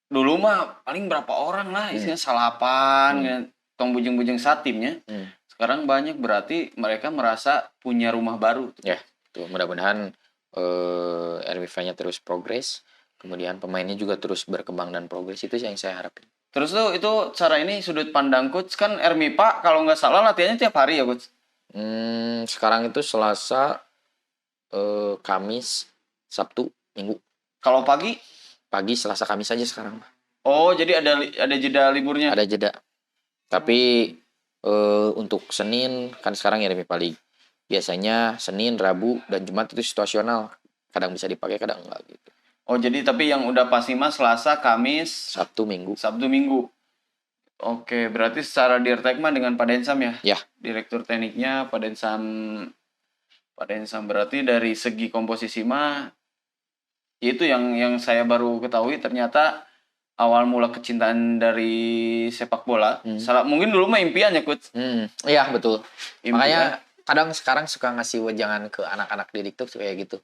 dulu mah paling berapa orang lah, isinya salapan, tong bujeng-bujeng satimnya. Sekarang banyak, berarti mereka merasa punya rumah baru. Ya, tuh mudah-mudahan RWF-nya terus progres, kemudian pemainnya juga terus berkembang dan progres, itu yang saya harapin. Terus tuh itu cara ini sudut pandang coach kan RMIPA kalau nggak salah latihannya tiap hari ya coach? Sekarang itu Selasa, Kamis, Sabtu, Minggu. Kalau pagi? Pagi Selasa Kamis aja sekarang. Oh jadi ada jeda liburnya? Ada jeda. Tapi untuk Senin kan sekarang ya RMIPA League. Biasanya Senin, Rabu, dan Jumat itu situasional. Kadang bisa dipakai, kadang enggak gitu. Oh jadi tapi yang udah pasti mas Selasa, Kamis, Sabtu, Minggu. Oke, berarti secara dirtekma dengan Pak Densam ya? Ya. Direktur tekniknya Pak Densam berarti dari segi komposisi mah itu yang saya baru ketahui ternyata awal mula kecintaan dari sepak bola. Mungkin dulu mah impian ya coach. Iya betul. Impian. Makanya kadang sekarang suka ngasih wejangan ke anak-anak didik tuh kayak gitu.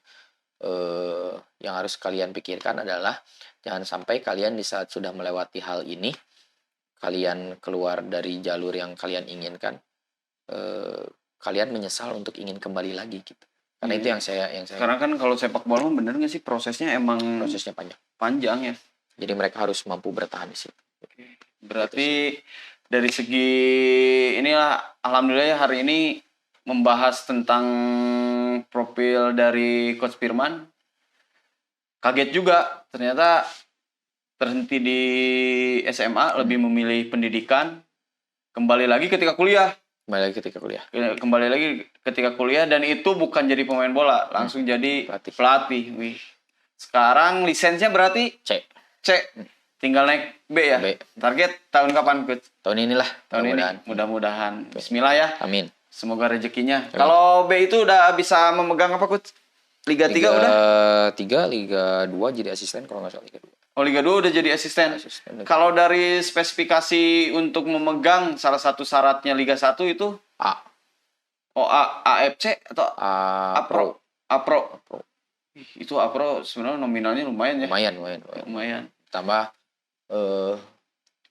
Yang harus kalian pikirkan adalah jangan sampai kalian di saat sudah melewati hal ini kalian keluar dari jalur yang kalian inginkan, kalian menyesal untuk ingin kembali lagi gitu. Karena itu yang saya karena kan kalau sepak bola bener nggak sih prosesnya panjang ya. Jadi mereka harus mampu bertahan di situ. Berarti dari segi inilah alhamdulillah ya hari ini membahas tentang profil dari Coach Firman. Kaget juga ternyata terhenti di SMA, lebih memilih pendidikan. Kembali lagi ketika kuliah dan itu bukan jadi pemain bola, langsung jadi pelatih. Wih. Sekarang lisensinya berarti C. Tinggal naik B ya. B. Target tahun kapan, Coach? Tahun inilah. Mudah-mudahan. Bismillah ya. Amin. Semoga rezekinya. Kalau B itu udah bisa memegang apa, Coach? Liga 3 udah? Liga 3, Liga 2 jadi asisten kalau nggak salah Liga 2. Oh, Liga 2 udah jadi asisten. Kalau dari spesifikasi untuk memegang salah satu syaratnya Liga 1 itu A. Oh, AFC atau A Pro? A Pro. Itu Apro sebenarnya nominalnya lumayan ya. Lumayan. Tambah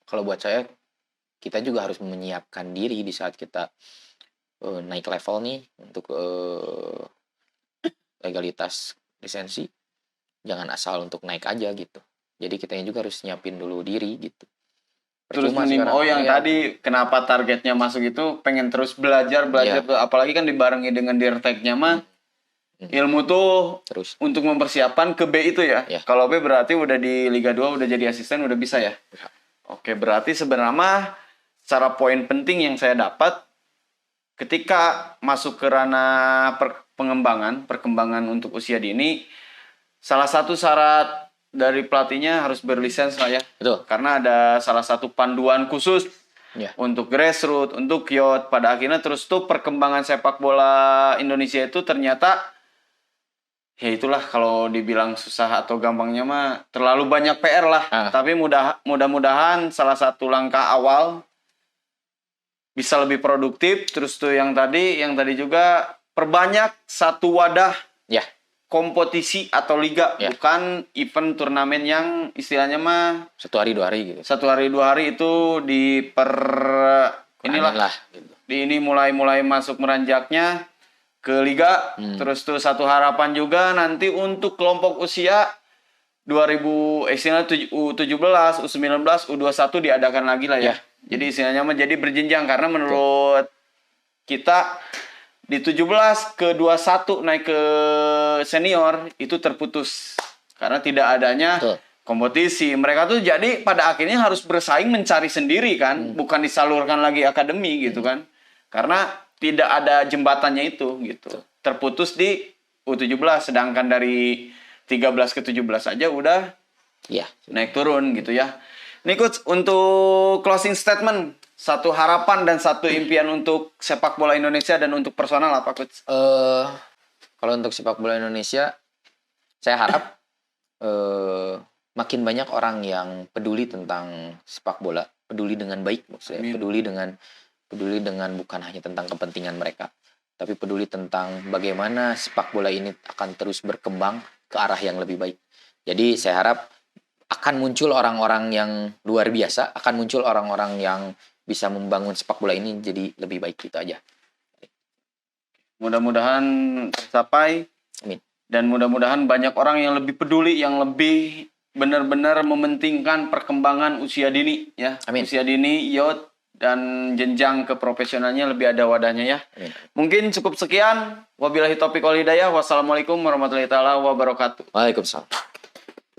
kalau buat saya kita juga harus menyiapkan diri di saat kita naik level nih untuk legalitas lisensi. Jangan asal untuk naik aja gitu. Jadi kitanya juga harus nyiapin dulu diri gitu. Terus yang tadi kenapa targetnya masuk itu pengen terus belajar apalagi kan dibarengi dengan dirteknya mah ilmu tuh terus untuk mempersiapkan ke B itu ya. Kalau B berarti udah di Liga 2 udah jadi asisten udah bisa ya. Oke, berarti sebenarnya secara poin penting yang saya dapat ketika masuk ke ranah perkembangan untuk usia dini, salah satu syarat dari pelatihnya harus berlisensi lah ya. Betul. Karena ada salah satu panduan khusus untuk grassroots, untuk youth. Pada akhirnya terus tuh perkembangan sepak bola Indonesia itu ternyata ya itulah kalau dibilang susah atau gampangnya mah terlalu banyak PR lah. Tapi mudah-mudahan salah satu langkah awal bisa lebih produktif. Terus tuh yang tadi juga perbanyak satu wadah kompetisi atau liga, bukan event turnamen yang istilahnya mah 1 hari 2 hari gitu. 1 hari 2 hari itu inilah gitu. Ini mulai masuk meranjaknya ke liga. Terus tuh satu harapan juga nanti untuk kelompok usia 2017, U19, U21 diadakan lagi lah ya. Jadi istilahnya mah jadi berjenjang karena menurut kita di 17 ke 21 naik ke senior itu terputus karena tidak adanya kompetisi. Mereka tuh jadi pada akhirnya harus bersaing mencari sendiri kan, bukan disalurkan lagi akademi gitu kan. Karena tidak ada jembatannya itu gitu. Terputus di U17 sedangkan dari 13 ke 17 aja udah naik turun gitu ya. Nih Coach, untuk closing statement, satu harapan dan satu impian untuk sepak bola Indonesia dan untuk personal apa Coach? Kalau untuk sepak bola Indonesia, saya harap makin banyak orang yang peduli tentang sepak bola, peduli dengan baik maksudnya, peduli dengan bukan hanya tentang kepentingan mereka, tapi peduli tentang bagaimana sepak bola ini akan terus berkembang ke arah yang lebih baik. Jadi saya harap akan muncul orang-orang yang luar biasa, akan muncul orang-orang yang bisa membangun sepak bola ini jadi lebih baik, gitu aja. Mudah-mudahan tercapai. Amin. Dan mudah-mudahan banyak orang yang lebih peduli, yang lebih benar-benar mementingkan perkembangan usia dini ya. Amin. Usia dini, youth, dan jenjang ke profesionalnya lebih ada wadahnya ya. Amin. Mungkin cukup sekian. Wabillahi taufiq wal hidayah. Wassalamualaikum warahmatullahi wabarakatuh. Waalaikumsalam.